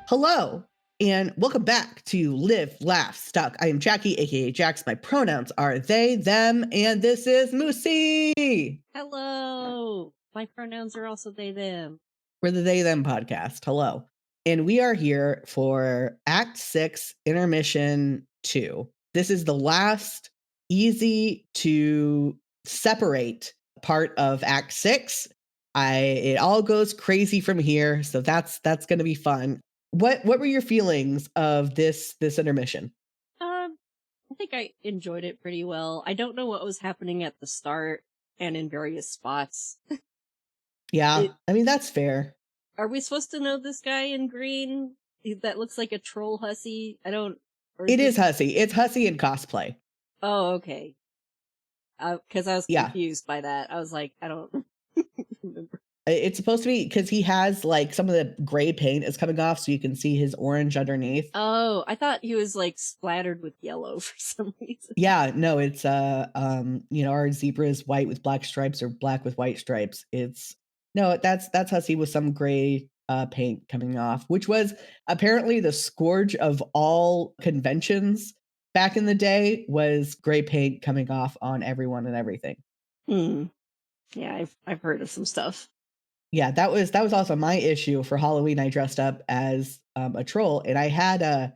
Hello, and welcome back to Live, Laugh, Stuck. I am Jackie, aka Jax. My pronouns are they, them, and this is Moosey. Hello. My pronouns are also they, them. We're the They Them podcast. Hello. And we are here for Act 6, Intermission 2. This is the last easy to separate part of Act 6. It all goes crazy from here, so that's going to be fun. What were your feelings of this intermission? I think I enjoyed it pretty well. I don't know what was happening at the start and in various spots. Yeah, I mean, that's fair. Are we supposed to know this guy in green that looks like a troll hussy? I don't... It is hussy. It's hussy in cosplay. Oh, okay. Because I was confused by that. I was like, I don't remember. It's supposed to be because he has like some of the gray paint is coming off so you can see his orange underneath. Oh, I thought he was like splattered with yellow for some reason. Yeah, no, it's our zebra is white with black stripes or black with white stripes. That's hussy with some gray paint coming off, which was apparently the scourge of all conventions back in the day, was gray paint coming off on everyone and everything. Yeah, I've heard of some stuff. Yeah, that was also my issue for Halloween. I dressed up as a troll, and I had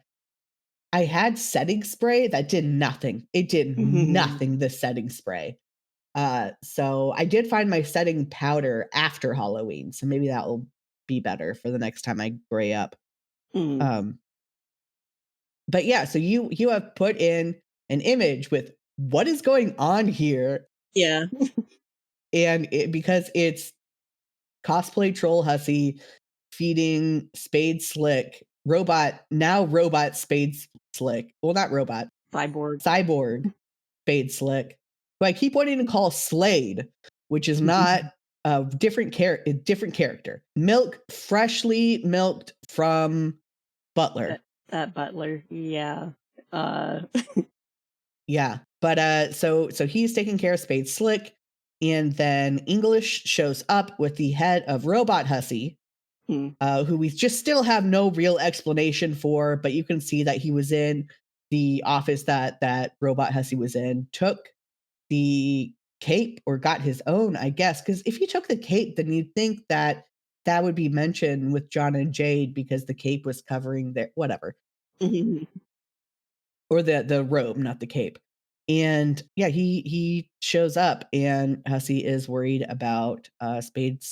setting spray that did nothing. It did nothing, the setting spray. So I did find my setting powder after Halloween, so maybe that will be better for the next time I gray up. But yeah, so you have put in an image with what is going on here. Yeah. And because it's cosplay troll hussy feeding Spade Slick robot Spade Slick. Well, not robot. Cyborg Spade Slick. Who I keep wanting to call Slade, which is not a different character. Freshly milked from Butler. That Butler, yeah. Yeah. But so he's taking care of Spade Slick. And then English shows up with the head of Robot Hussy, who we just still have no real explanation for, but you can see that he was in the office that Robot Hussy was in, took the cape, or got his own, I guess, because if he took the cape, then you'd think that would be mentioned with John and Jade, because the cape was covering their whatever. Or the robe, not the cape. And yeah, he shows up, and Hussy is worried about Spade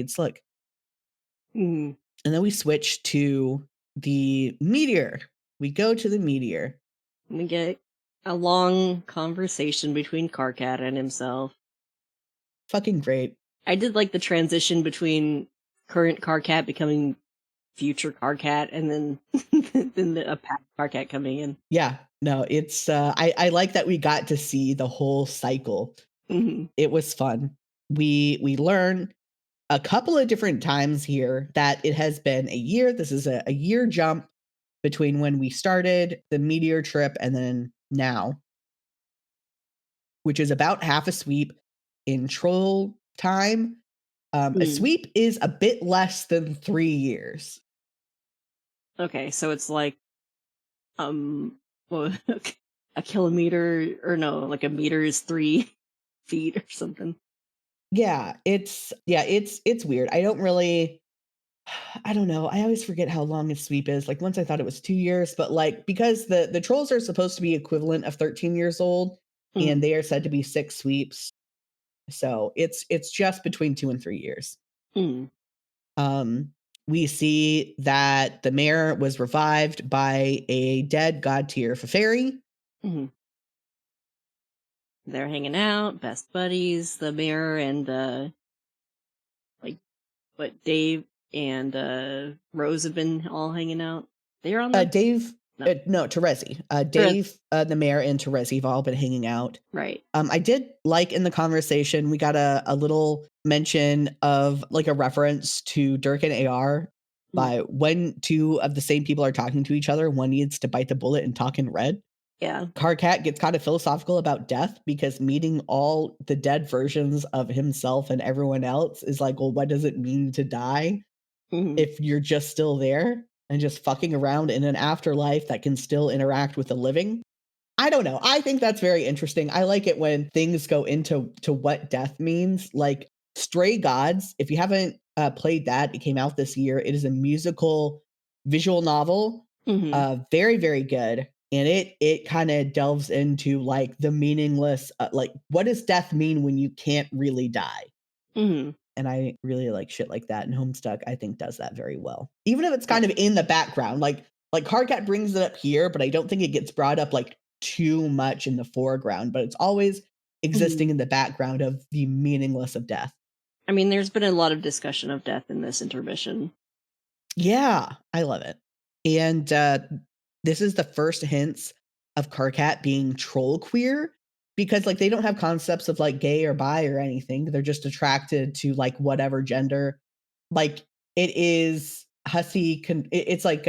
Slick. And then we switch to the meteor. We go to the meteor. We get a long conversation between Karkat and himself. Fucking great. I did like the transition between current Karkat becoming future Karkat, and then a past Karkat coming in. Yeah, no, it's I like that we got to see the whole cycle. It was fun. We learn a couple of different times here that it has been a year. This is a year jump between when we started the meteor trip and then now, which is about half a sweep in troll time. A sweep is a bit less than 3 years. Okay, so it's like a kilometer, or no, like a meter is 3 feet or something. Yeah, it's weird. I don't know. I always forget how long a sweep is. Like, once I thought it was 2 years, but like, because the trolls are supposed to be equivalent of 13 years old, and they are said to be 6 sweeps. So it's just between 2 and 3 years. We see that the mayor was revived by a dead god tier Fairy. They're hanging out, best buddies, the mayor and Dave and Rose have been all hanging out. They're on the Dave. No, Terezi. Dave, the mayor, and Terezi have all been hanging out. Right. I did like in the conversation, we got a little mention of like a reference to Dirk and AR. By when two of the same people are talking to each other, one needs to bite the bullet and talk in red. Yeah. Karkat gets kind of philosophical about death, because meeting all the dead versions of himself and everyone else is like, well, what does it mean to die if you're just still there? and just fucking around in an afterlife that can still interact with the living. I don't know. I think that's very interesting. I like it when things go into what death means. Like Stray Gods, if you haven't played that, it came out this year. It is a musical visual novel. Very, very good. And it kind of delves into like the meaningless, like what does death mean when you can't really die? And I really like shit like that. And Homestuck, I think, does that very well. Even if it's kind of in the background, like Cardcat brings it up here, but I don't think it gets brought up like too much in the foreground, but it's always existing in the background of the meaningless of death. I mean, there's been a lot of discussion of death in this intermission. Yeah, I love it. And this is the first hints of Cardcat being troll queer, because like they don't have concepts of like gay or bi or anything. They're just attracted to like whatever gender. Like it is Hussey. It's like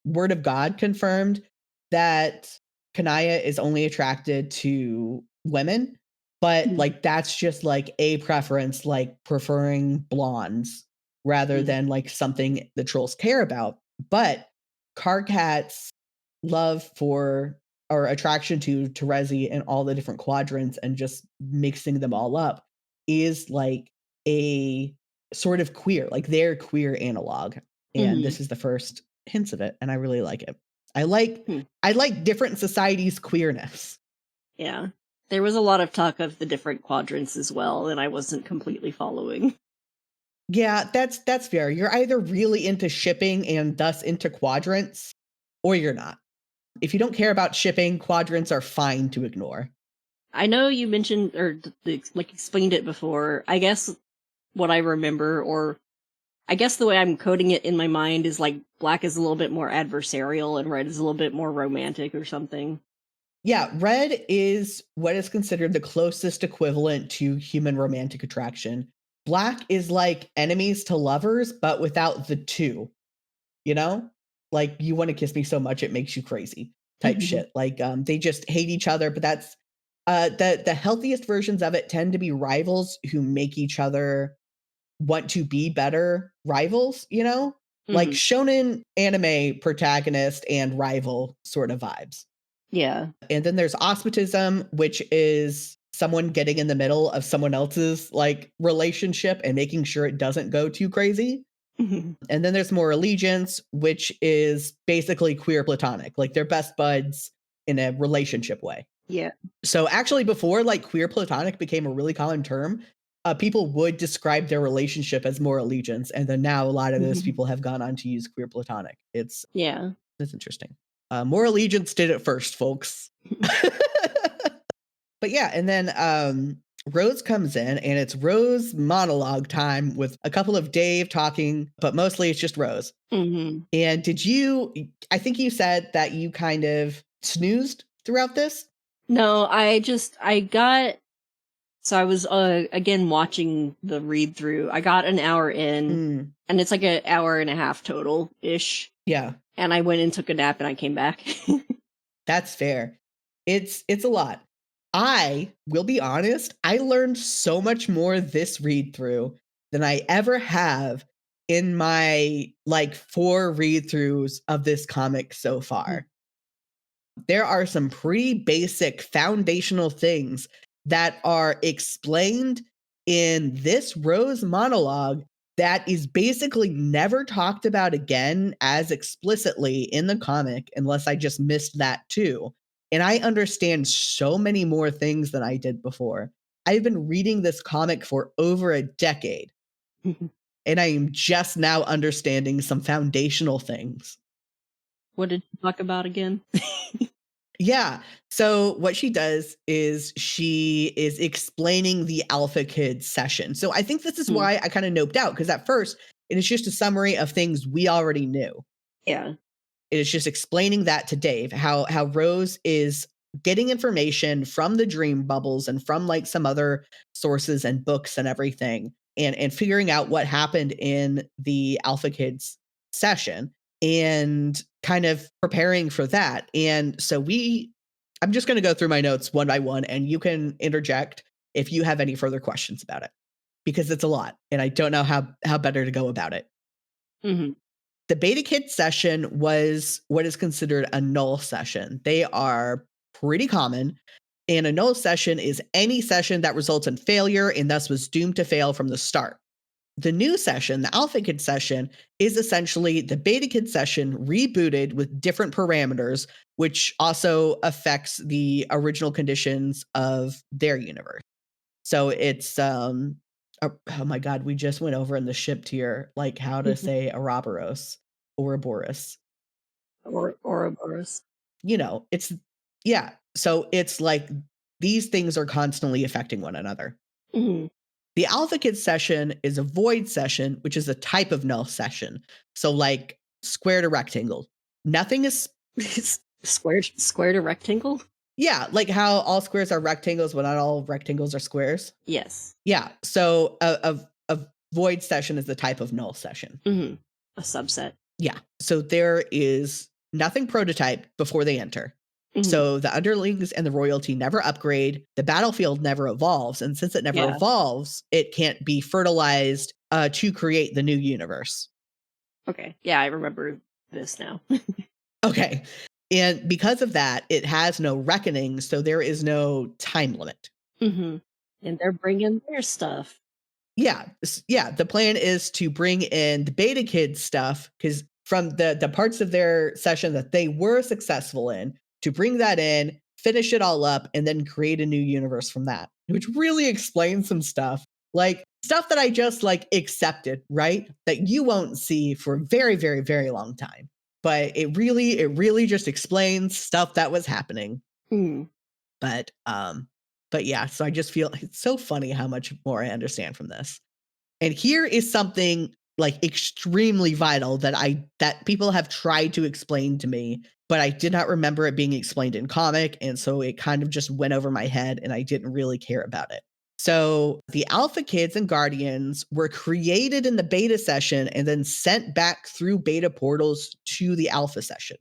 Word of God confirmed that Kanaya is only attracted to women, but like that's just like a preference, like preferring blondes rather than like something the trolls care about. But Cardcat's love for or attraction to Terezi and all the different quadrants and just mixing them all up is like a sort of queer, like their queer analog. And this is the first hints of it, and I really like it. I like different societies' queerness. Yeah. There was a lot of talk of the different quadrants as well, and I wasn't completely following. Yeah, that's fair. You're either really into shipping and thus into quadrants, or you're not. If you don't care about shipping, quadrants are fine to ignore. I know you mentioned or like explained it before. I guess what I remember, or I guess the way I'm coding it in my mind is like black is a little bit more adversarial and red is a little bit more romantic or something. Yeah, red is what is considered the closest equivalent to human romantic attraction. Black is like enemies to lovers, but without the two, you know? Like you want to kiss me so much it makes you crazy type shit. Like they just hate each other, but that's the healthiest versions of it tend to be rivals who make each other want to be better rivals, you know? Like shonen anime protagonist and rival sort of vibes. Yeah. And then there's osmotism, which is someone getting in the middle of someone else's like relationship and making sure it doesn't go too crazy. And then there's more allegiance, which is basically queer platonic, like they're best buds in a relationship way. Yeah. So actually before like queer platonic became a really common term, people would describe their relationship as more allegiance. And then now a lot of those people have gone on to use queer platonic. It's interesting. More allegiance did it first, folks. But yeah, and then Rose comes in and it's Rose monologue time with a couple of Dave talking, but mostly it's just Rose. And I think you said that you kind of snoozed throughout this? No, I was again watching the read through. I got an hour in and it's like an hour and a half total ish. Yeah. And I went and took a nap and I came back. That's fair. It's a lot. I will be honest, I learned so much more this read through than I ever have in my like 4 read throughs of this comic so far. There are some pretty basic foundational things that are explained in this Rose monologue that is basically never talked about again as explicitly in the comic, unless I just missed that too. And I understand so many more things than I did before. I've been reading this comic for over a decade, and I am just now understanding some foundational things. What did you talk about again? Yeah. So what she does is she is explaining the Alpha Kid session. So I think this is why I kind of noped out, because at first it is just a summary of things we already knew. Yeah. It is just explaining that to Dave, how Rose is getting information from the dream bubbles and from like some other sources and books and everything, and figuring out what happened in the Alpha Kids session and kind of preparing for that. And so I'm just going to go through my notes one by one, and you can interject if you have any further questions about it, because it's a lot and I don't know how better to go about it. The beta kid session was what is considered a null session. They are pretty common. And a null session is any session that results in failure and thus was doomed to fail from the start. The new session, the alpha kid session, is essentially the beta kid session rebooted with different parameters, which also affects the original conditions of their universe. So it's oh my god, we just went over in the ship tier like how to say Ouroboros, Ouroboros. Ouroboros. You know, it's yeah. So it's like these things are constantly affecting one another. Mm-hmm. The alpha kid session is a void session, which is a type of null session. So like square to rectangle. Nothing is square to rectangle? Yeah, like how all squares are rectangles, but not all rectangles are squares. Yes. Yeah. So a void session is the type of null session. Mm-hmm. A subset. Yeah. So there is nothing prototyped before they enter. Mm-hmm. So the underlings and the royalty never upgrade. The battlefield never evolves. And since it never evolves, it can't be fertilized to create the new universe. Okay. Yeah, I remember this now. Okay. And because of that, it has no reckoning. So there is no time limit. Mm-hmm. And they're bringing their stuff. Yeah. Yeah. The plan is to bring in the beta kid stuff because from the parts of their session that they were successful in, to bring that in, finish it all up, and then create a new universe from that, which really explains some stuff. Like stuff that I just like accepted, right? That you won't see for a very, very, very long time. But it really just explains stuff that was happening. Mm. But yeah, so I just feel it's so funny how much more I understand from this. And here is something like extremely vital that people have tried to explain to me, but I did not remember it being explained in comic, and so it kind of just went over my head and I didn't really care about it. So the alpha kids and guardians were created in the beta session and then sent back through beta portals to the alpha session.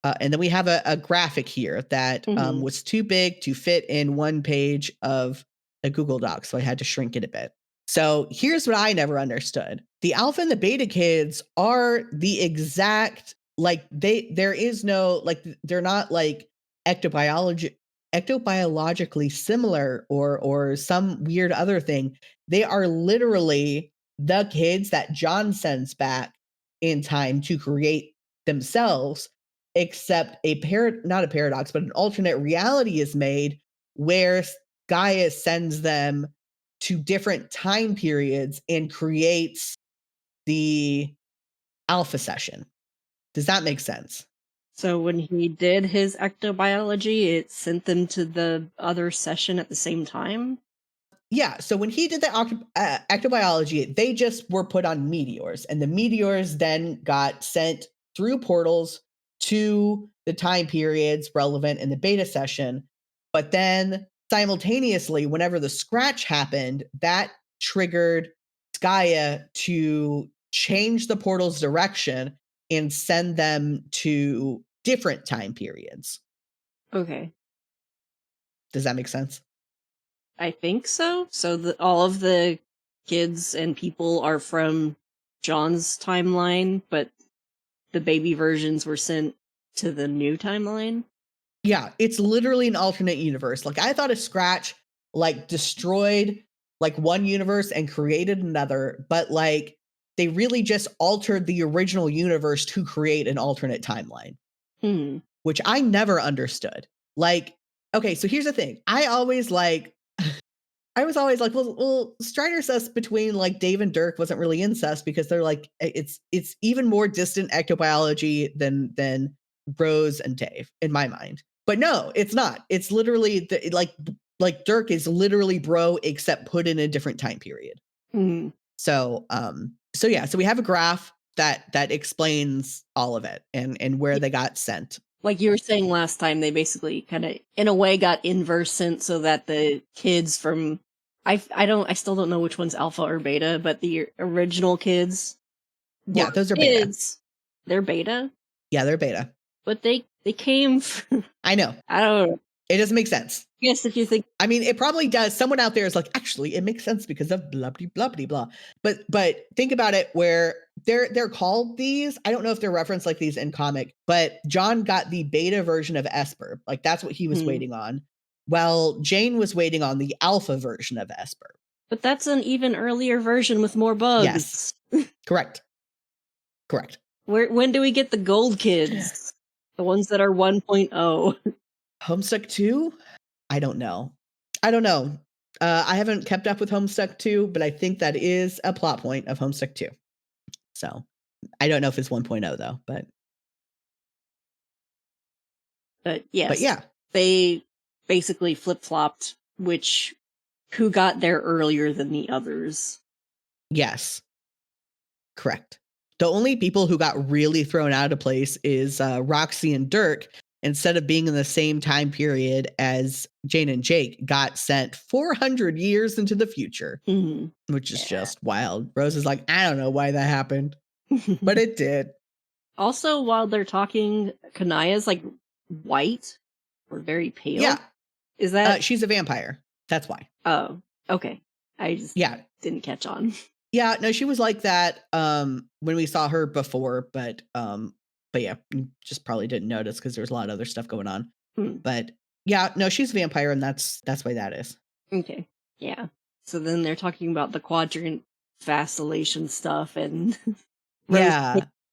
And then we have a graphic here that was too big to fit in one page of a Google Doc, so I had to shrink it a bit. So here's what I never understood. The alpha and the beta kids are the exact, like there is no, like they're not like ectobiologically similar or some weird other thing. They are literally the kids that John sends back in time to create themselves, except not a paradox, but an alternate reality is made where Gaia sends them to different time periods and creates the alpha session. Does that make sense? So when he did his ectobiology, it sent them to the other session at the same time? Yeah, so when he did the ectobiology, they just were put on meteors, and the meteors then got sent through portals to the time periods relevant in the beta session. But then simultaneously, whenever the scratch happened, that triggered Gaia to change the portal's direction and send them to different time periods. Okay. Does that make sense? I think so. So all of the kids and people are from John's timeline, but the baby versions were sent to the new timeline? Yeah, it's literally an alternate universe. Like I thought a scratch like destroyed like one universe and created another, but like they really just altered the original universe to create an alternate timeline. Which I never understood. Like, okay, so here's the thing. I was always like, well, Strider sus between like Dave and Dirk wasn't really incest because they're like, it's even more distant ectobiology than Rose and Dave in my mind. But no, it's not. It's literally like Dirk is literally bro, except put in a different time period. So yeah, so we have a graph that explains all of it and where they got sent. Like you were saying last time, they basically kind of, in a way, got inverse sent so that the kids from, I still don't know which one's alpha or beta, but the original kids. Yeah, those are kids. Beta. They're beta? Yeah, they're beta. But they came from, I know. I don't know. It doesn't make sense. Yes, if you think. I mean, it probably does. Someone out there is like, actually, it makes sense because of blah blah blah blah. But think about it, where they're called these. I don't know if they're referenced like these in comic, but John got the beta version of Esper. Like that's what he was waiting on. Well, Jane was waiting on the alpha version of Esper. But that's an even earlier version with more bugs. Yes. Correct. When do we get the gold kids? The ones that are 1.0. Homestuck 2? I don't know. I haven't kept up with Homestuck 2, but I think that is a plot point of Homestuck 2. So I don't know if it's 1.0 though, but yes. But yeah. They basically flip-flopped who got there earlier than the others. Yes. Correct. The only people who got really thrown out of place is Roxy and Dirk. Instead of being in the same time period as Jane and Jake, got sent 400 years into the future, which is just wild. Rose is like, I don't know why that happened, but it did. Also, while they're talking, Kanaya's like white or very pale. Yeah. Is that? She's a vampire. That's why. Oh, okay. I just didn't catch on. Yeah, no, she was like that when we saw her before, but yeah, you just probably didn't notice because there was a lot of other stuff going on. But yeah, no, she's a vampire, and that's why that is. Okay. Yeah. So then they're talking about the quadrant vacillation stuff and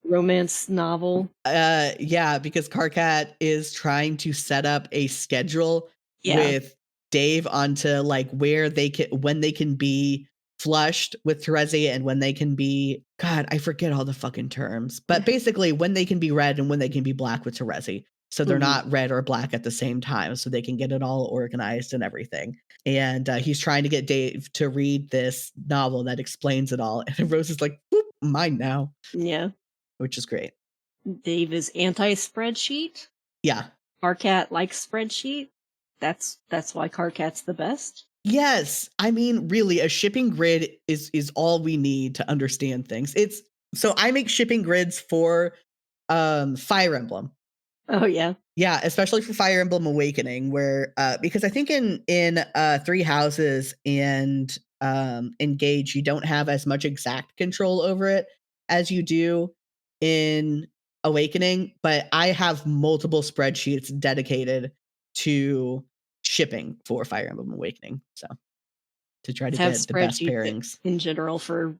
romance novel. Yeah, because Karkat is trying to set up a schedule with Dave onto like when they can be flushed with Terezi and when they can be, God, I forget all the fucking terms, but basically when they can be red and when they can be black with Terezi. So they're not red or black at the same time, so they can get it all organized and everything. And he's trying to get Dave to read this novel that explains it all. And Rose is like, whoop, mine now. Yeah. Which is great. Dave is anti-spreadsheet. Yeah. Karkat likes spreadsheet. That's why Karkat's the best. Yes. I mean, really, a shipping grid is all we need to understand things. So I make shipping grids for Fire Emblem. Oh yeah. Yeah, especially for Fire Emblem Awakening, where because I think in Three Houses and Engage, you don't have as much exact control over it as you do in Awakening, but I have multiple spreadsheets dedicated to shipping for Fire Emblem Awakening, so to try to get the best pairings in general for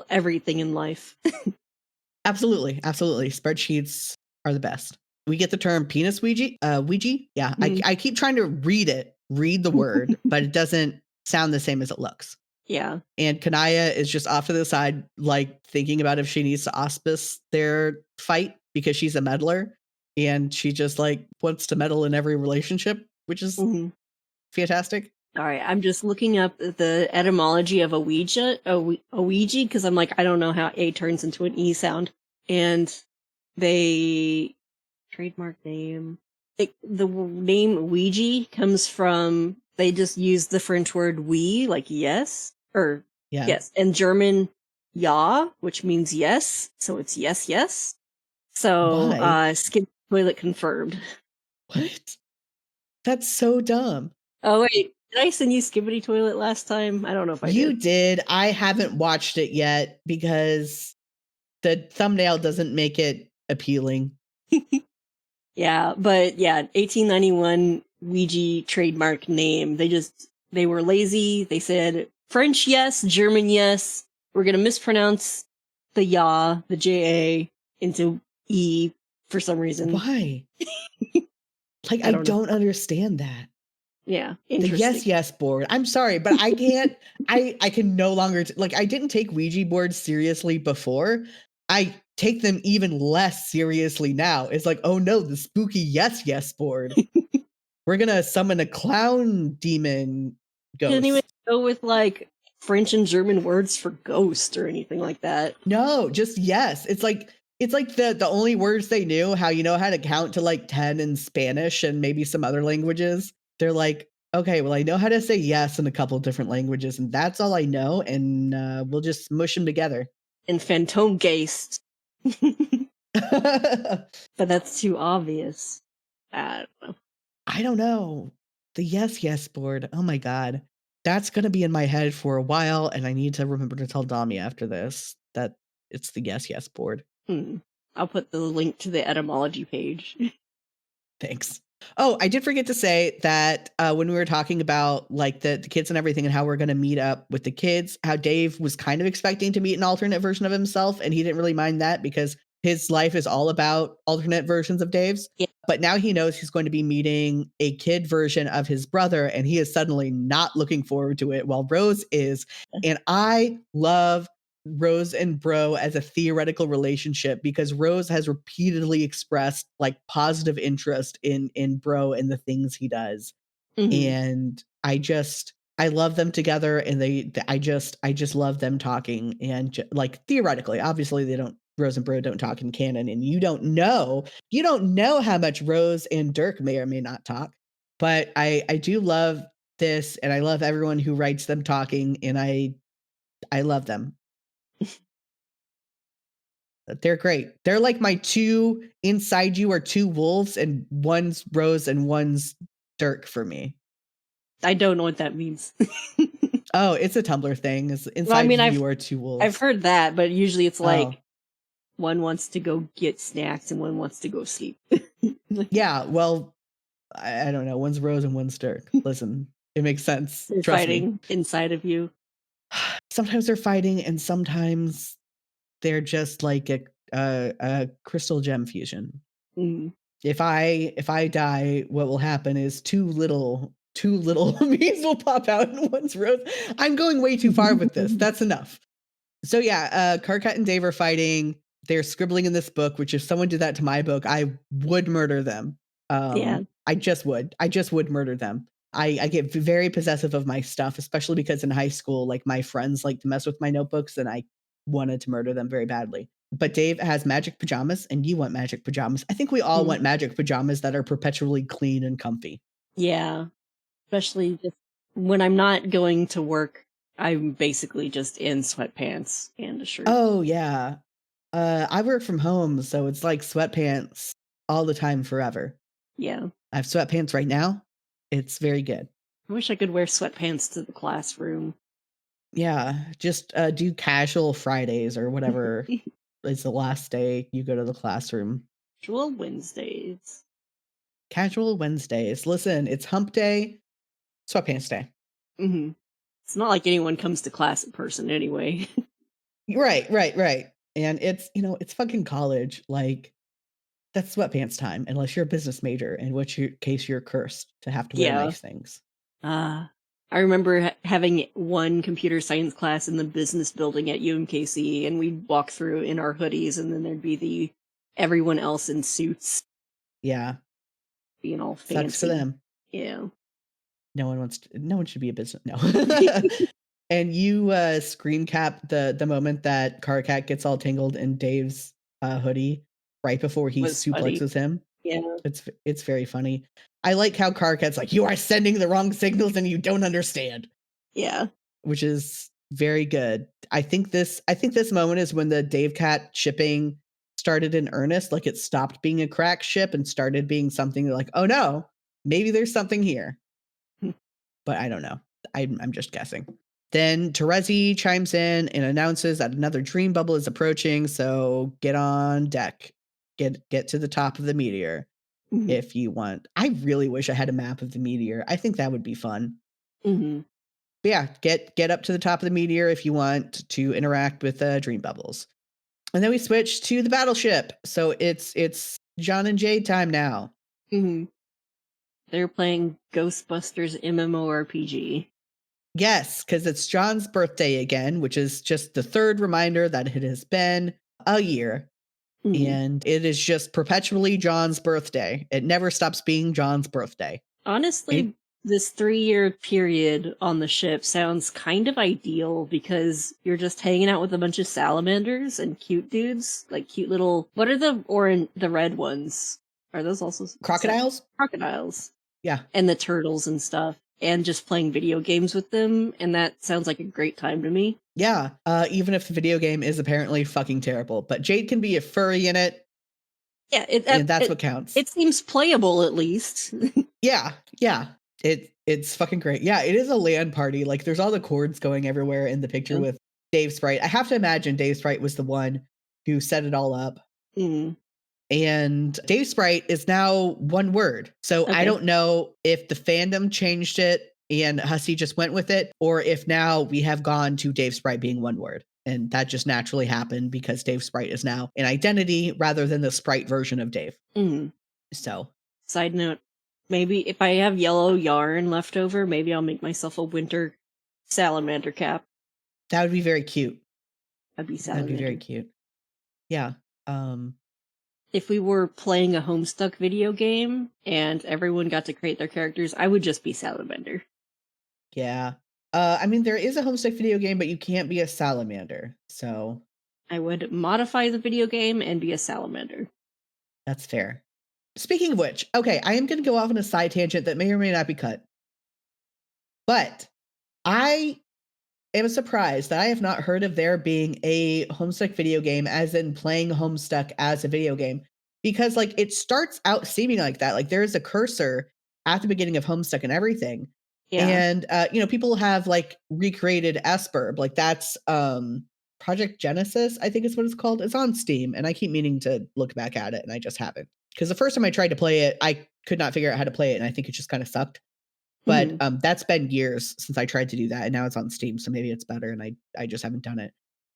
everything in life. Absolutely spreadsheets are the best. We get the term penis Ouija. Yeah, I keep trying to read the word, but it doesn't sound the same as it looks. Yeah. And Kanaya is just off to the side, like thinking about if she needs to auspice their fight because she's a meddler and she just like wants to meddle in every relationship, which is fantastic. All right, I'm just looking up the etymology of Ouija, because I'm like, I don't know how A turns into an E sound. And they trademark name. The name Ouija comes from, they just use the French word oui, like yes, or yes, and German ja, which means yes, so it's yes, yes. So, skip toilet confirmed. What? That's so dumb. Oh, wait. Did I send you Skibbity Toilet last time? I don't know if I did. You did. I haven't watched it yet because the thumbnail doesn't make it appealing. Yeah, but yeah, 1891 Ouija trademark name. They were lazy. They said French yes, German yes. We're going to mispronounce the ya, the JA, into E for some reason. Why? Like, I don't understand that. Yeah. The yes board. I'm sorry, but I can't, I can no longer, I didn't take Ouija boards seriously before. I take them even less seriously now. It's like, oh no, the spooky yes board. We're going to summon a clown demon ghost. Didn't even go with like French and German words for ghost or anything like that. No, just yes. It's like the only words they knew, how you know how to count to like 10 in Spanish and maybe some other languages. They're like, okay, well, I know how to say yes in a couple of different languages, and that's all I know, and we'll just mush them together. And Phantomgeist. But that's too obvious. I don't know. I don't know. The yes board. Oh my God. That's going to be in my head for a while. And I need to remember to tell Domi after this that it's the yes board. I'll put the link to the etymology page. Thanks. Oh, I did forget to say that when we were talking about like the kids and everything and how we're going to meet up with the kids, how Dave was kind of expecting to meet an alternate version of himself. And he didn't really mind that because his life is all about alternate versions of Dave's. Yeah. But now he knows he's going to be meeting a kid version of his brother. And he is suddenly not looking forward to it while Rose is. And I love Rose and Bro as a theoretical relationship because Rose has repeatedly expressed like positive interest in Bro and the things he does. And I love them together, and I just love them talking. And like theoretically, obviously Rose and Bro don't talk in canon, and you don't know how much Rose and Dirk may or may not talk. But I do love this, and I love everyone who writes them talking, and I love them. They're great. They're like my two inside you are two wolves, and one's Rose and one's Dirk for me. I don't know what that means. Oh, it's a Tumblr thing. It's inside you are two wolves. I've heard that, but usually it's like one wants to go get snacks and one wants to go sleep. Yeah, well, I don't know. One's Rose and one's Dirk. Listen, it makes sense. They're Trust fighting me. inside of you. Sometimes they're fighting, and sometimes they're just like a crystal gem fusion. If I die, what will happen is two little memes will pop out and one's Rose. I'm going way too far with this. That's enough. So yeah, Karkat and Dave are fighting. They're scribbling in this book, which if someone did that to my book, I would murder them. Yeah. I just would murder them. I get very possessive of my stuff, especially because in high school, like my friends like to mess with my notebooks and I wanted to murder them very badly. But Dave has magic pajamas and you want magic pajamas. I think we all want magic pajamas that are perpetually clean and comfy. Yeah. Especially just when I'm not going to work, I'm basically just in sweatpants and a shirt. Oh, yeah. I work from home, so it's like sweatpants all the time forever. Yeah. I have sweatpants right now. It's very good. I wish I could wear sweatpants to the classroom. Yeah, just do casual Fridays or whatever is the last day you go to the classroom. Casual Wednesdays. Casual Wednesdays. Listen, it's hump day, sweatpants day. It's not like anyone comes to class in person anyway. Right. And it's, it's fucking college. Like, that's sweatpants time, unless you're a business major, in which case you're cursed to have to wear nice things. I remember having one computer science class in the business building at UMKC, and we'd walk through in our hoodies, and then there'd be everyone else in suits. Yeah. Being all fancy. Sucks for them. Yeah. No one should be a business. No. And you screen cap the moment that Karkat gets all tangled in Dave's hoodie right before he suplexes him. Yeah. It's very funny. I like how Karkat's like, you are sending the wrong signals and you don't understand. Yeah. Which is very good. I think this moment is when the Dave Cat shipping started in earnest. Like it stopped being a crack ship and started being something like, oh no, maybe there's something here. But I don't know. I'm just guessing. Then Terezi chimes in and announces that another dream bubble is approaching. So get on deck. Get to the top of the meteor if you want. I really wish I had a map of the meteor. I think that would be fun. But yeah, get up to the top of the meteor if you want to interact with dream bubbles. And then we switch to the battleship. So it's John and Jade time now. They're playing Ghostbusters MMORPG. Yes, because it's John's birthday again, which is just the third reminder that it has been a year. And it is just perpetually John's birthday. It never stops being John's birthday. Honestly, this 3-year period on the ship sounds kind of ideal because you're just hanging out with a bunch of salamanders and cute dudes, like cute little. What are the red ones? Are those also crocodiles? Crocodiles. Yeah. And the turtles and stuff. And just playing video games with them, and that sounds like a great time to me. Yeah, even if the video game is apparently fucking terrible. But Jade can be a furry in it. Yeah, and that's what counts. It seems playable at least. Yeah. It's fucking great. Yeah, it is a LAN party. Like there's all the cords going everywhere in the picture with Dave Sprite. I have to imagine Dave Sprite was the one who set it all up. Mm. And Dave Sprite is now one word. So I don't know if the fandom changed it and Hussey just went with it, or if now we have gone to Dave Sprite being one word. And that just naturally happened because Dave Sprite is now an identity rather than the Sprite version of Dave. So, side note, maybe if I have yellow yarn left over, maybe I'll make myself a winter salamander cap. That would be very cute. That'd be salamander. That'd be very cute. Yeah. If we were playing a Homestuck video game and everyone got to create their characters, I would just be salamander. Yeah. I mean, there is a Homestuck video game, but you can't be a salamander. So I would modify the video game and be a salamander. That's fair. Speaking of which, okay, I am going to go off on a side tangent that may or may not be cut. But I am surprised that I have not heard of there being a Homestuck video game, as in playing Homestuck as a video game. Because like it starts out seeming like that. Like there is a cursor at the beginning of Homestuck and everything. Yeah. And people have like recreated Esperb. Like that's Project Genesis, I think is what it's called. It's on Steam, and I keep meaning to look back at it, and I just haven't. Because the first time I tried to play it, I could not figure out how to play it, and I think it just kind of sucked. But that's been years since I tried to do that, and now it's on Steam, so maybe it's better, and I just haven't done it.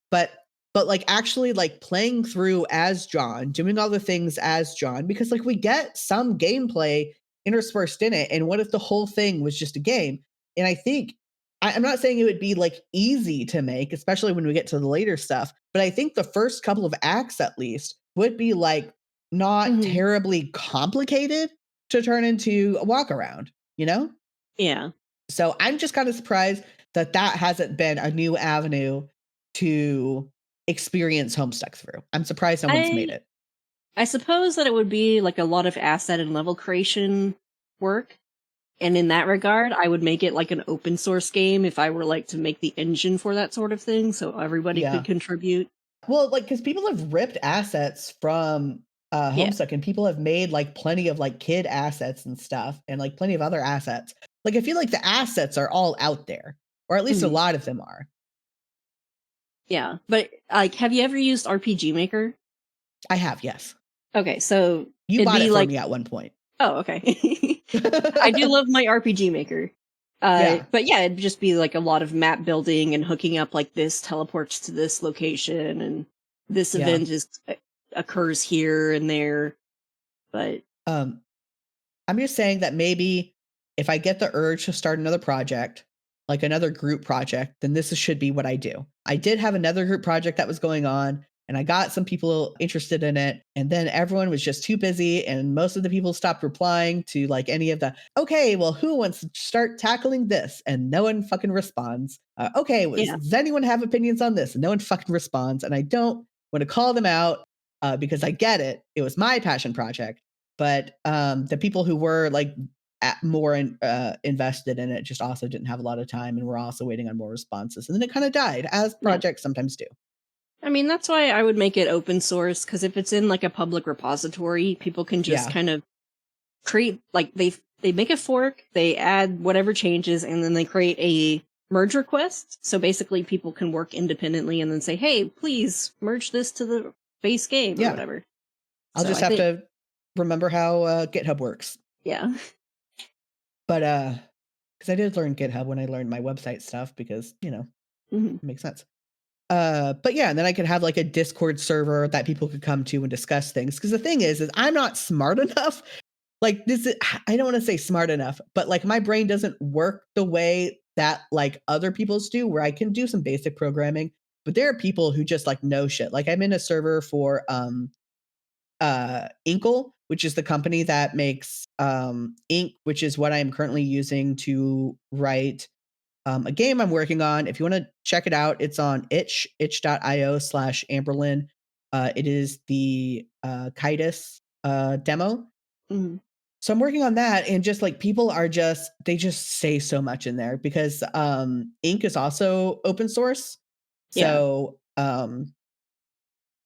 But like actually like playing through as John, doing all the things as John, because like we get some gameplay interspersed in it, and what if the whole thing was just a game? And I think I'm not saying it would be like easy to make, especially when we get to the later stuff, but I think the first couple of acts at least would be like not terribly complicated to turn into a walk around, you know? Yeah. So I'm just kind of surprised that hasn't been a new avenue to experience Homestuck through. I'm surprised no one's made it. I suppose that it would be like a lot of asset and level creation work. And in that regard, I would make it like an open source game if I were like to make the engine for that sort of thing, so everybody could contribute. Well, like, because people have ripped assets from Homestuck, and people have made like plenty of like kid assets and stuff, and like plenty of other assets. Like, I feel like the assets are all out there, or at least a lot of them are. Yeah, but like, have you ever used RPG Maker? I have, yes. Okay, so you bought it for me at one point. Oh, okay. I do love my RPG Maker. But yeah, it'd just be like a lot of map building and hooking up like this teleports to this location and this event occurs here and there. But I'm just saying that maybe if I get the urge to start another project, like another group project, then this should be what I do. I did have another group project that was going on, and I got some people interested in it, and then everyone was just too busy, and most of the people stopped replying to like any of the, okay, well, who wants to start tackling this? And no one fucking responds. Does anyone have opinions on this? And no one fucking responds. And I don't want to call them out because I get it. It was my passion project. But the people who were like more invested in it just also didn't have a lot of time, and we're also waiting on more responses. And then it kind of died, as projects sometimes do. I mean, that's why I would make it open source, because if it's in like a public repository, people can just kind of create, like they make a fork, they add whatever changes, and then they create a merge request. So basically people can work independently and then say, hey, please merge this to the base game or whatever. I'll just have to remember how GitHub works. Yeah. But because I did learn GitHub when I learned my website stuff, because, it makes sense. But yeah, and then I could have like a Discord server that people could come to and discuss things. Because the thing is I'm not smart enough. Like I don't want to say smart enough, but like my brain doesn't work the way that like other people's do, where I can do some basic programming. But there are people who just like know shit. Like I'm in a server for Inkle, which is the company that makes ink, which is what I'm currently using to write a game I'm working on. If you want to check it out, it's on itch.io/Amberlin. It is the Kitus demo. So I'm working on that, and just like people are they just say so much in there, because ink is also open source. So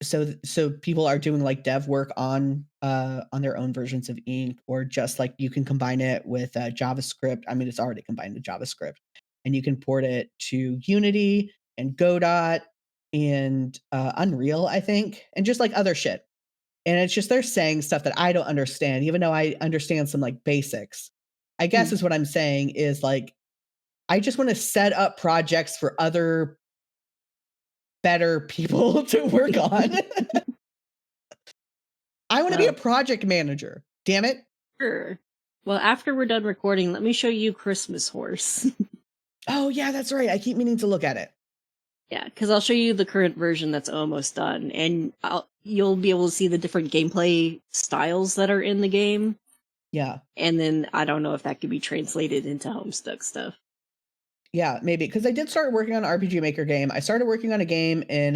so people are doing like dev work on on their own versions of Ink, or just like you can combine it with JavaScript. I mean, it's already combined with JavaScript, and you can port it to Unity and Godot and Unreal, I think, and just like other shit. And it's just they're saying stuff that I don't understand, even though I understand some like basics. I guess is what I'm saying is like I just want to set up projects for other better people to work on. I want to be a project manager. Damn it. Sure. Well, after we're done recording, let me show you Christmas Horse. Oh, yeah, that's right. I keep meaning to look at it. Yeah, because I'll show you the current version that's almost done, and you'll be able to see the different gameplay styles that are in the game. Yeah. And then I don't know if that could be translated into Homestuck stuff. Yeah, maybe. Because I did start working on an RPG Maker game. I started working on a game in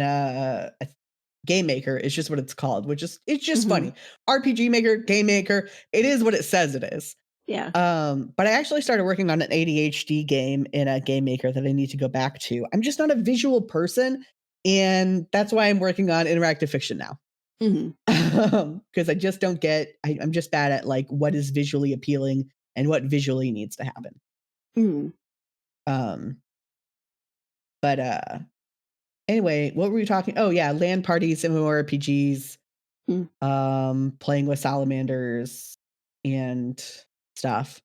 Game Maker is just what it's called, which is it's just funny. RPG Maker, Game Maker, it is what it says it is. Yeah. But I actually started working on an ADHD game in a Game Maker that I need to go back to. I'm just not a visual person, and that's why I'm working on interactive fiction now. Because I just don't get. I'm just bad at like what is visually appealing and what visually needs to happen. But anyway, what were we talking? Oh yeah, LAN parties, MMORPGs, playing with salamanders and stuff.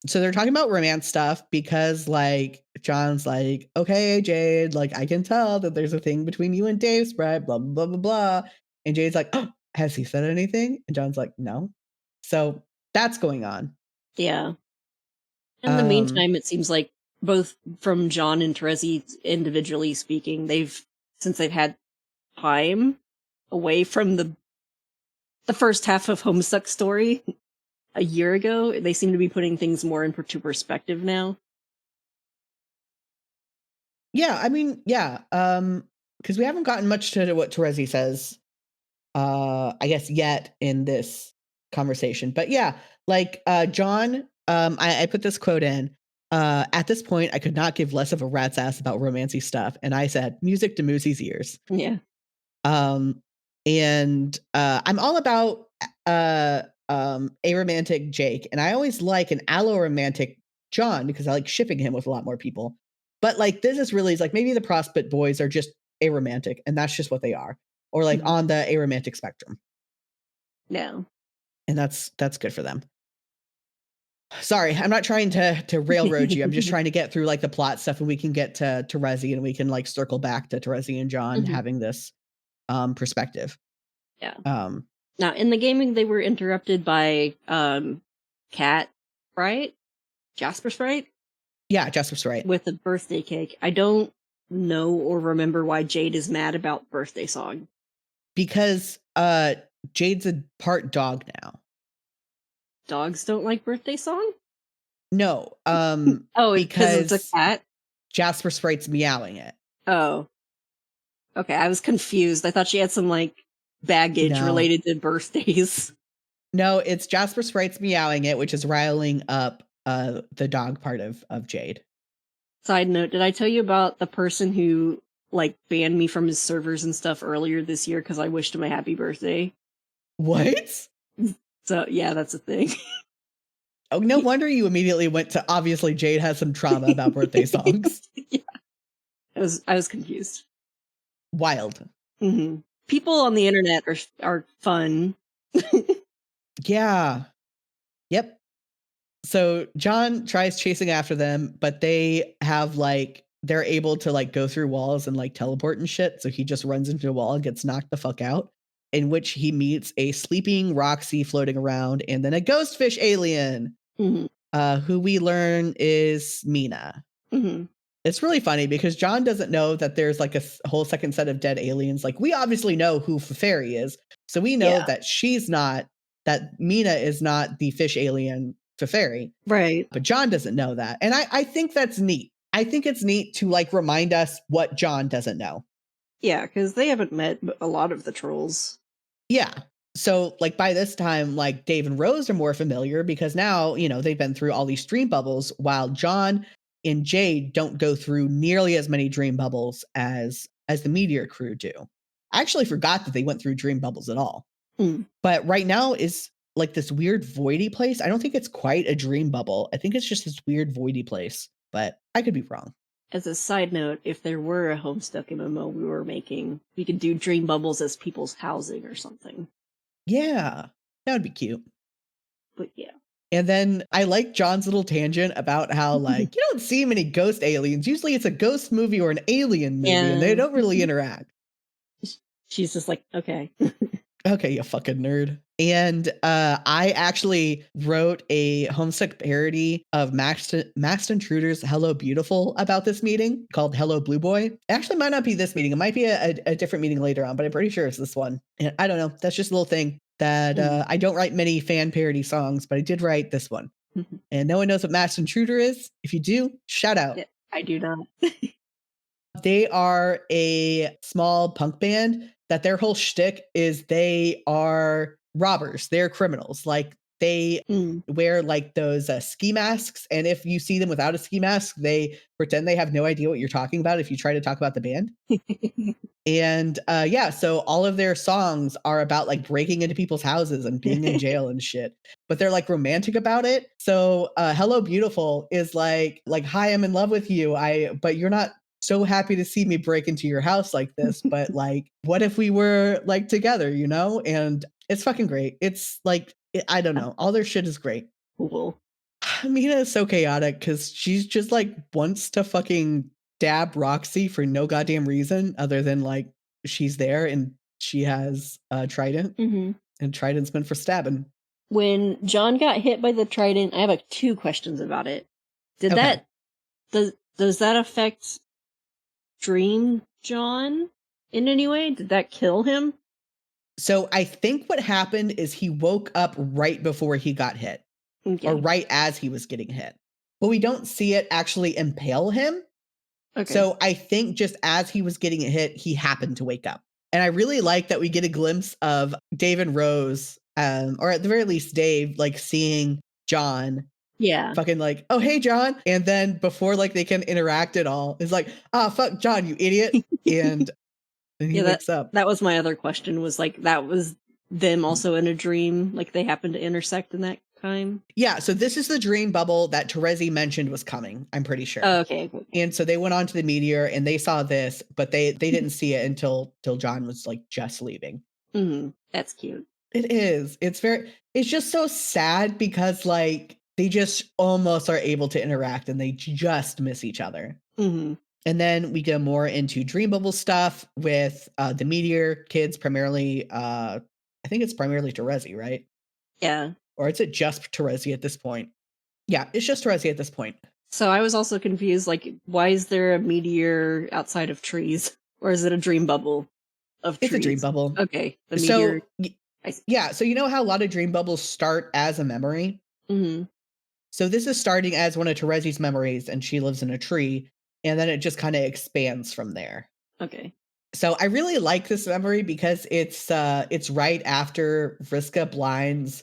So they're talking about romance stuff because like John's like, okay, Jade, like I can tell that there's a thing between you and Dave Spread, blah blah blah blah. And Jade's like, oh, has he said anything? And John's like, no. So that's going on. Yeah. In the meantime, it seems like both from John and Terezi individually speaking, since they've had time away from the first half of Homestuck story a year ago, they seem to be putting things more into perspective now. Yeah, I mean, yeah, because we haven't gotten much to what Terezi says, I guess, yet in this conversation. But yeah, like John, I put this quote in. At this point, I could not give less of a rat's ass about romancy stuff, and I said, "Music to Moosey's ears." Yeah. And I'm all about aromantic Jake, and I always like an alloromantic John because I like shipping him with a lot more people. But like this is really like maybe the Prospect boys are just aromantic, and that's just what they are, or like on the aromantic spectrum. No. And that's good for them. Sorry, I'm not trying to railroad you. I'm just trying to get through like the plot stuff, and we can get to Terezi, and we can like circle back to Terezi and John having this perspective. Yeah. Now in the gaming, they were interrupted by Cat, right? Jasper Sprite? Yeah, Jasper Sprite. With a birthday cake. I don't know or remember why Jade is mad about birthday song. Because Jade's a part dog now. Dogs don't like birthday song? No. Oh, because it's a cat? Jasper Sprite's meowing it. Oh. Okay, I was confused. I thought she had some like baggage related to birthdays. No, it's Jasper Sprite's meowing it, which is riling up the dog part of Jade. Side note, did I tell you about the person who like banned me from his servers and stuff earlier this year because I wished him a happy birthday? What? So yeah, that's a thing. Oh, no wonder you immediately went to obviously Jade has some trauma about birthday songs. Yeah. I was confused. Wild. People on the internet are fun. Yeah. Yep. So John tries chasing after them, but they have like they're able to like go through walls and like teleport and shit. So he just runs into a wall and gets knocked the fuck out, in which he meets a sleeping Roxy floating around, and then a ghost fish alien, who we learn is Mina. It's really funny because John doesn't know that there's like a whole second set of dead aliens. Like we obviously know who Fairy is, so we know that that Mina is not the fish alien Fairy, right? But John doesn't know that, and I think that's neat. I think it's neat to like remind us what John doesn't know. Yeah, because they haven't met a lot of the trolls. Yeah. So like by this time, like Dave and Rose are more familiar because now, you know, they've been through all these dream bubbles, while John and Jade don't go through nearly as many dream bubbles as the Meteor crew do. I actually forgot that they went through dream bubbles at all. But right now is like this weird voidy place. I don't think it's quite a dream bubble. I think it's just this weird voidy place, but I could be wrong. As a side note, if there were a Homestuck MMO we were making, we could do dream bubbles as people's housing or something. Yeah, that would be cute. But yeah. And then I like John's little tangent about how, like, you don't see many ghost aliens. Usually it's a ghost movie or an alien movie, and they don't really interact. She's just like, okay. Okay, you fucking nerd. And I actually wrote a Homestuck parody of Max Intruder's Hello Beautiful about this meeting called Hello Blue Boy. It actually might not be this meeting. It might be a different meeting later on, but I'm pretty sure it's this one. And I don't know. That's just a little thing that I don't write many fan parody songs, but I did write this one. And no one knows what Max Intruder is. If you do, shout out. Yeah, I do not. They are a small punk band that their whole shtick is they are robbers. They're criminals. Like they wear like those ski masks. And if you see them without a ski mask, they pretend they have no idea what you're talking about if you try to talk about the band. And yeah, so all of their songs are about like breaking into people's houses and being in jail and shit. But they're like romantic about it. So Hello Beautiful is like, hi, I'm in love with you. But you're not so happy to see me break into your house like this, but like, what if we were like together, you know? And it's fucking great. It's like, I don't know. All their shit is great. Cool. Mina is so chaotic because she's just like wants to fucking dab Roxy for no goddamn reason other than like she's there and she has a trident and trident's meant for stabbing. When John got hit by the trident, I have like 2 questions about it. Does that affect Dream John in any way? Did that kill him? So I think what happened is he woke up right before he got hit. Okay. Or right as he was getting hit. But we don't see it actually impale him. Okay. So I think just as he was getting hit, he happened to wake up. And I really like that we get a glimpse of Dave and Rose, or at the very least Dave, like seeing John. Yeah. Fucking like, oh, hey, John. And then before like they can interact at all, it's like, fuck John, you idiot. And he wakes up. That was my other question, was like, that was them also in a dream. Like they happened to intersect in that time. Yeah. So this is the dream bubble that Terezi mentioned was coming, I'm pretty sure. Oh, okay. And so they went on to the meteor and they saw this, but they didn't see it until John was like just leaving. That's cute. It is. It's just so sad because like they just almost are able to interact and they just miss each other. And then we go more into dream bubble stuff with the meteor kids, primarily. I think it's primarily Terezi, right? Yeah. Or is it just Terezi at this point? Yeah, it's just Terezi at this point. So I was also confused, like, why is there a meteor outside of trees? Or is it a dream bubble of trees? It's a dream bubble. Okay. The meteor. Yeah, so you know how a lot of dream bubbles start as a memory? So this is starting as one of Terezi's memories, and she lives in a tree, and then it just kind of expands from there. Okay. So I really like this memory because it's right after Vriska blinds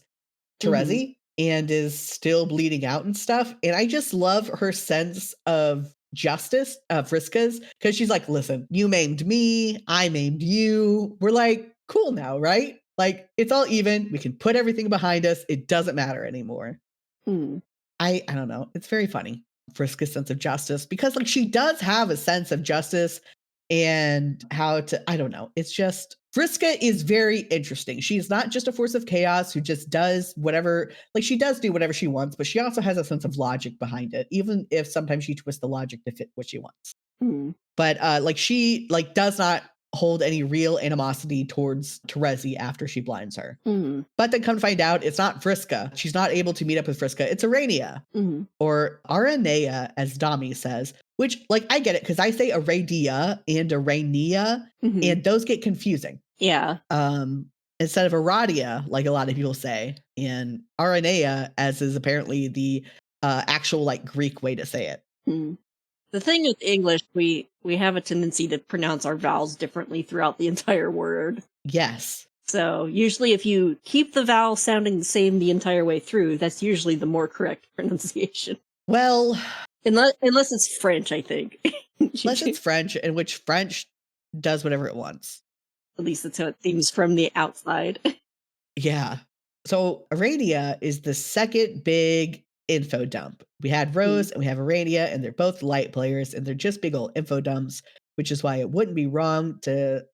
Terezi and is still bleeding out and stuff. And I just love her sense of justice, Vriska's, because she's like, listen, you maimed me, I maimed you. We're like, cool now, right? Like, it's all even. We can put everything behind us. It doesn't matter anymore. I don't know. It's very funny. Vriska's sense of justice, because like she does have a sense of justice and how to, I don't know. It's just, Vriska is very interesting. She's not just a force of chaos who just does whatever, like she does do whatever she wants, but she also has a sense of logic behind it, even if sometimes she twists the logic to fit what she wants. But like she like does not hold any real animosity towards Terezi after she blinds her. But then come to find out, it's not Vriska. She's not able to meet up with Vriska. It's Arania. Or Aranea, as Domi says, which, like, I get it, because I say Aradia and Arania, and those get confusing. Yeah. Instead of Aradia, like a lot of people say, and Aranea, as is apparently the actual, like, Greek way to say it. The thing with English, we have a tendency to pronounce our vowels differently throughout the entire word. Yes. So usually if you keep the vowel sounding the same the entire way through, that's usually the more correct pronunciation. Well, unless it's French, I think. Unless it's French, in which French does whatever it wants. At least that's how it seems from the outside. Yeah. So Arania is the second big info dump. We had Rose and we have Arania, and they're both light players, and they're just big old info dumps, which is why it wouldn't be wrong to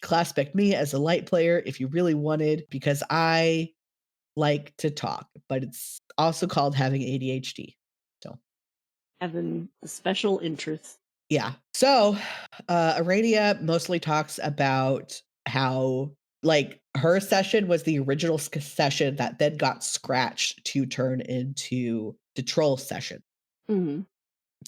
class spec me as a light player if you really wanted, because I like to talk, but it's also called having ADHD. So having a special interest. yeah. So Arania mostly talks about how like her session was the original session that then got scratched to turn into the troll session. Mm-hmm.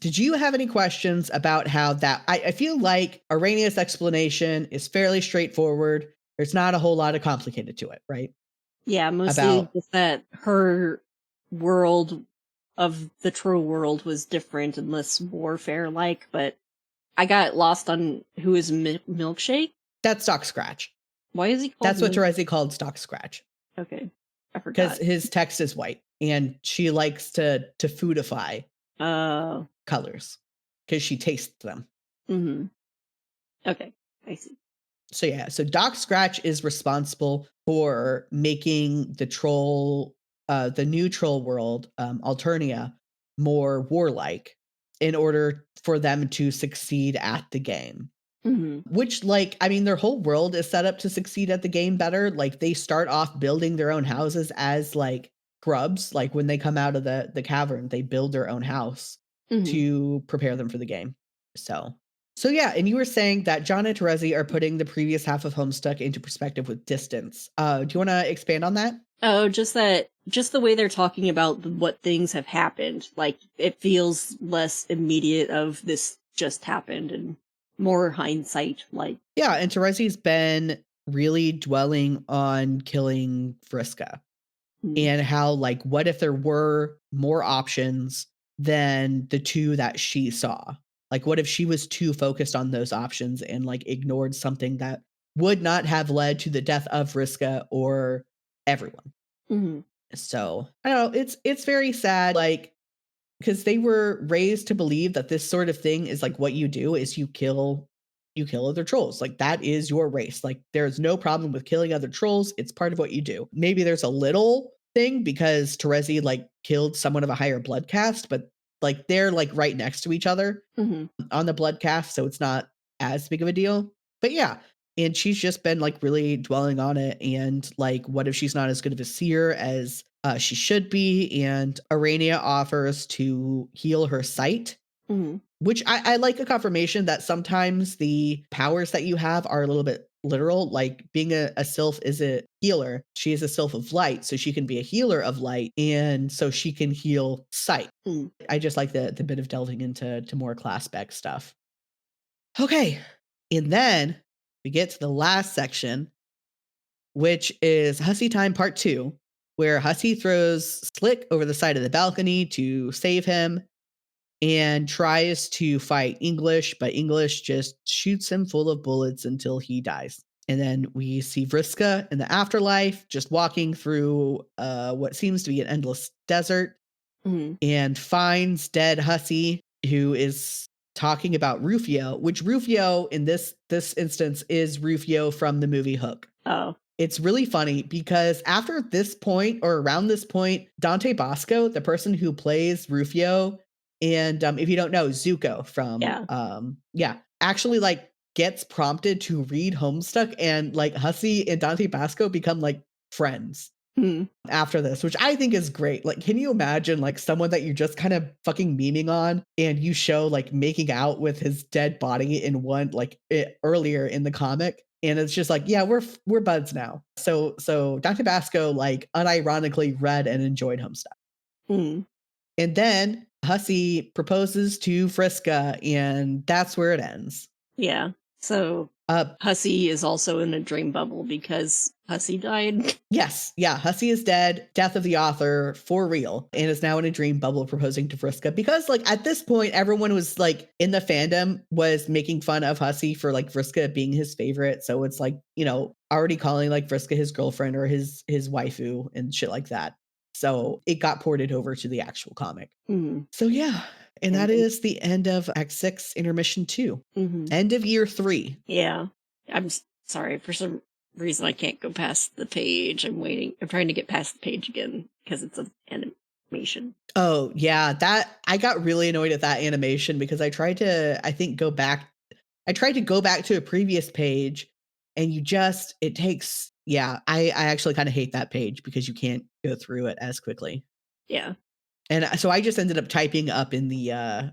Did you have any questions about how that? I feel like Arania's explanation is fairly straightforward. There's not a whole lot of complicated to it, right? Yeah, mostly just that her world of the troll world was different and less warfare-like, but I got lost on who is Milkshake? That's Stock Scratch. Why is he called That's what Terezi called Stock Scratch. Okay. I forgot. Because his text is white, and she likes to foodify colors because she tastes them. Mm-hmm. Okay, I see. So yeah, so Doc Scratch is responsible for making the troll, the new troll world, Alternia, more warlike in order for them to succeed at the game. Mm-hmm. Which, like, I mean, their whole world is set up to succeed at the game better. Like, they start off building their own houses as like grubs. Like when they come out of the cavern, they build their own house to prepare them for the game. So yeah, and you were saying that John and Terezi are putting the previous half of Homestuck into perspective with distance. Do you want to expand on that? Oh, just the way they're talking about what things have happened. Like, it feels less immediate of this just happened and more hindsight, like. Yeah, and Terezi's been really dwelling on killing Vriska and how, like, what if there were more options than the two that she saw? Like, what if she was too focused on those options and, like, ignored something that would not have led to the death of Vriska or everyone? Mm-hmm. So, I don't know, it's very sad, like, because they were raised to believe that this sort of thing is, like, what you do is you kill other trolls. Like, that is your race. Like, there's no problem with killing other trolls. It's part of what you do. Maybe there's a little thing because Terezi, like, killed someone of a higher blood caste, but, like, they're, like, right next to each other on the blood caste, so it's not as big of a deal. But yeah, and she's just been, like, really dwelling on it, and, like, what if she's not as good of a seer as she should be? And Arania offers to heal her sight, which I like a confirmation that sometimes the powers that you have are a little bit literal. Like, being a sylph is a healer. She is a sylph of light, so she can be a healer of light, and so she can heal sight. I just like the bit of delving into more class spec stuff. Okay, and then we get to the last section, which is Hussy Time Part 2, where Hussy throws Slick over the side of the balcony to save him and tries to fight English, but English just shoots him full of bullets until he dies. And then we see Vriska in the afterlife, just walking through what seems to be an endless desert, and finds dead Hussy, who is talking about Rufio, which Rufio in this instance is Rufio from the movie Hook. Oh. It's really funny because after this point, or around this point, Dante Bosco, the person who plays Rufio, and if you don't know, Zuko from actually, like, gets prompted to read Homestuck, and, like, Hussy and Dante Bosco become, like, friends after this, which I think is great. Like, can you imagine, like, someone that you're just kind of fucking memeing on, and you show, like, making out with his dead body in one, like, earlier in the comic, and it's just like, yeah, we're buds now. So Dante Basco, like, unironically read and enjoyed Homestuck. And then Hussy proposes to Vriska, and that's where it ends. Yeah. So Hussy is also in a dream bubble because Hussy died. Yes. Yeah. Hussy is dead. Death of the author for real. And is now in a dream bubble proposing to Vriska. Because, like, at this point, everyone was, like, in the fandom was making fun of Hussy for, like, Vriska being his favorite. So it's like, you know, already calling, like, Vriska his girlfriend or his waifu and shit like that. So it got ported over to the actual comic. So yeah. And that is the end of Act 6, Intermission 2. End of year 3. Yeah. I'm Sorry, for some reason I can't go past the page. I'm waiting. I'm trying to get past the page again because it's an animation. Oh, yeah, that I got really annoyed at that animation because I tried to, I think, go back. I tried to go back to a previous page and it takes, yeah, I actually kind of hate that page because you can't go through it as quickly. Yeah. And so I just ended up typing up in the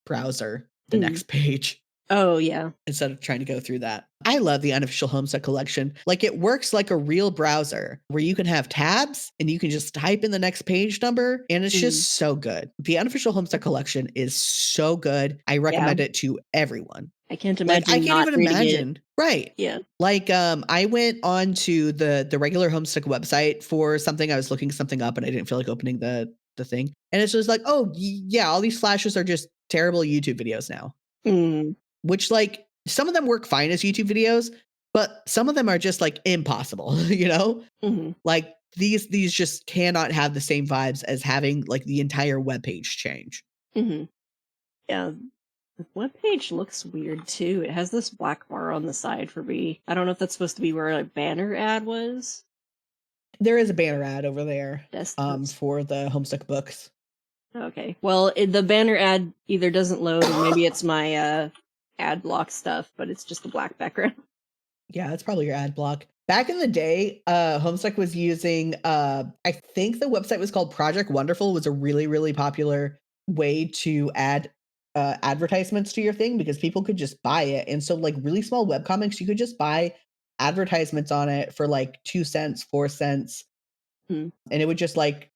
browser the next page. Oh, yeah. Instead of trying to go through that. I love the unofficial Homestuck collection. Like, it works like a real browser where you can have tabs and you can just type in the next page number, and it's just so good. The unofficial Homestuck collection is so good. I recommend it to everyone. I can't imagine. Like, I can't even imagine. It. Right. Yeah. Like, I went on to the regular Homestuck website for something. I was looking something up and I didn't feel like opening the thing. And it's just like, oh yeah, all these flashes are just terrible YouTube videos now. Which, like, some of them work fine as YouTube videos, but some of them are just like impossible, you know? Like, these just cannot have the same vibes as having like the entire webpage change. Yeah. The webpage looks weird too. It has this black bar on the side for me. I don't know if that's supposed to be where a banner ad was. There is a banner ad over there for the Homestuck books. Okay. Well, the banner ad either doesn't load or maybe it's my ad block stuff, but it's just a black background. Yeah, that's probably your ad block. Back in the day, Homestuck was using, I think the website was called Project Wonderful, was a really, really popular way to add advertisements to your thing because people could just buy it. And so, like, really small webcomics, you could just buy advertisements on it for like 2 cents, 4 cents. And it would just like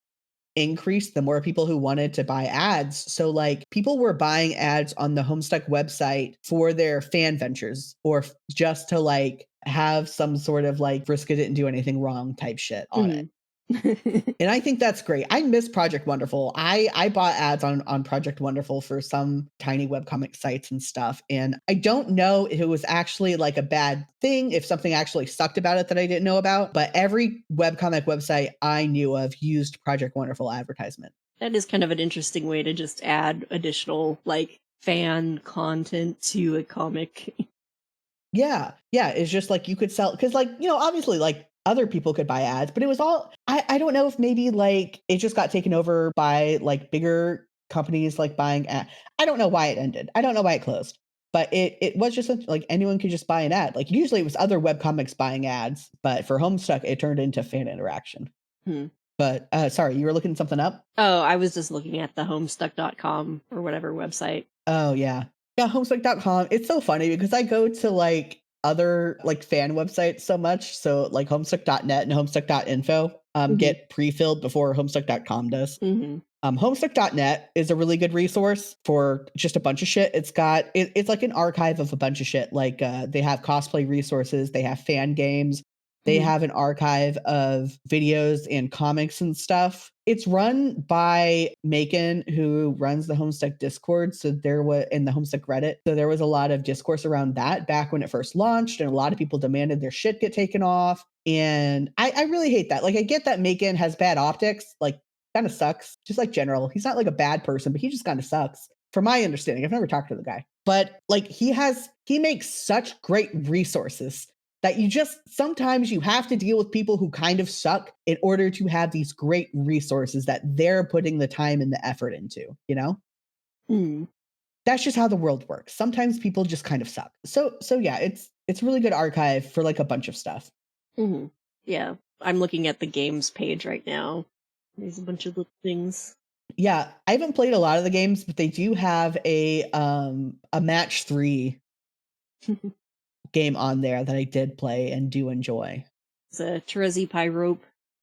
increase the more people who wanted to buy ads. So, like, people were buying ads on the Homestuck website for their fan ventures or just to like have some sort of like Vriska didn't do anything wrong type shit on it. And I think that's great. I miss Project Wonderful. I bought ads on Project Wonderful for some tiny webcomic sites and stuff. And I don't know if it was actually like a bad thing, if something actually sucked about it that I didn't know about. But every webcomic website I knew of used Project Wonderful advertisement. That is kind of an interesting way to just add additional like fan content to a comic. Yeah. It's just like you could sell, because, like, you know, obviously, like, other people could buy ads, but it was all, I don't know if maybe like it just got taken over by like bigger companies like buying ad. I don't know why it ended. I don't know why it closed, but it was just like anyone could just buy an ad. Like, usually it was other webcomics buying ads, but for Homestuck, it turned into fan interaction. But sorry, you were looking something up? Oh, I was just looking at the homestuck.com or whatever website. Oh, yeah. Yeah, homestuck.com. It's so funny because I go to like other like fan websites so much. So like homestuck.net and homestuck.info get pre-filled before homestuck.com does. Homestuck.net is a really good resource for just a bunch of shit. It's like an archive of a bunch of shit. Like they have cosplay resources, they have fan games, they have an archive of videos and comics and stuff. It's run by Macon, who runs the Homestuck Discord. So there was in the Homestuck Reddit. So there was a lot of discourse around that back when it first launched, and a lot of people demanded their shit get taken off. And I really hate that. Like, I get that Macon has bad optics, like, kind of sucks, just like General. He's not like a bad person, but he just kind of sucks, from my understanding. I've never talked to the guy, but like he makes such great resources that sometimes you have to deal with people who kind of suck in order to have these great resources that they're putting the time and the effort into, you know? That's just how the world works. Sometimes people just kind of suck. So yeah, it's a really good archive for like a bunch of stuff. Yeah, I'm looking at the games page right now. There's a bunch of little things. Yeah, I haven't played a lot of the games, but they do have a match 3 game on there that I did play and do enjoy. It's a Terezi Pyrope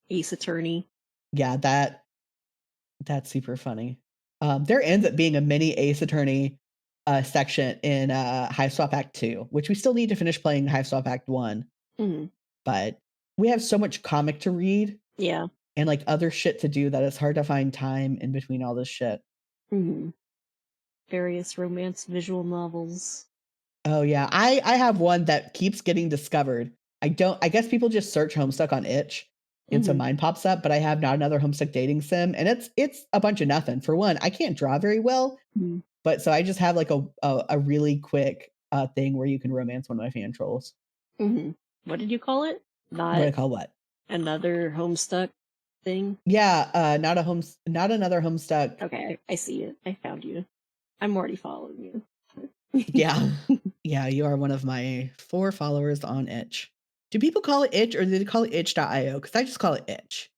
Ace Attorney. Yeah, that's super funny. There ends up being a mini Ace Attorney section in Hive Swap Act 2, which we still need to finish playing Hive Swap Act 1. But we have so much comic to read. Yeah. And like other shit to do that it's hard to find time in between all this shit. Various romance visual novels. Oh yeah, I have one that keeps getting discovered. I guess people just search Homestuck on itch, and so mine pops up, but I have not another Homestuck dating sim, and it's a bunch of nothing. For one, I can't draw very well, but so I just have like a really quick thing where you can romance one of my fan trolls. Mm-hmm. What did you call it? What do I call what? Another Homestuck thing? Yeah, not another Homestuck. Okay, I see it. I found you. I'm already following you. Yeah. Yeah, you are one of my 4 followers on Itch. Do people call it Itch or do they call it itch.io? Because I just call it Itch.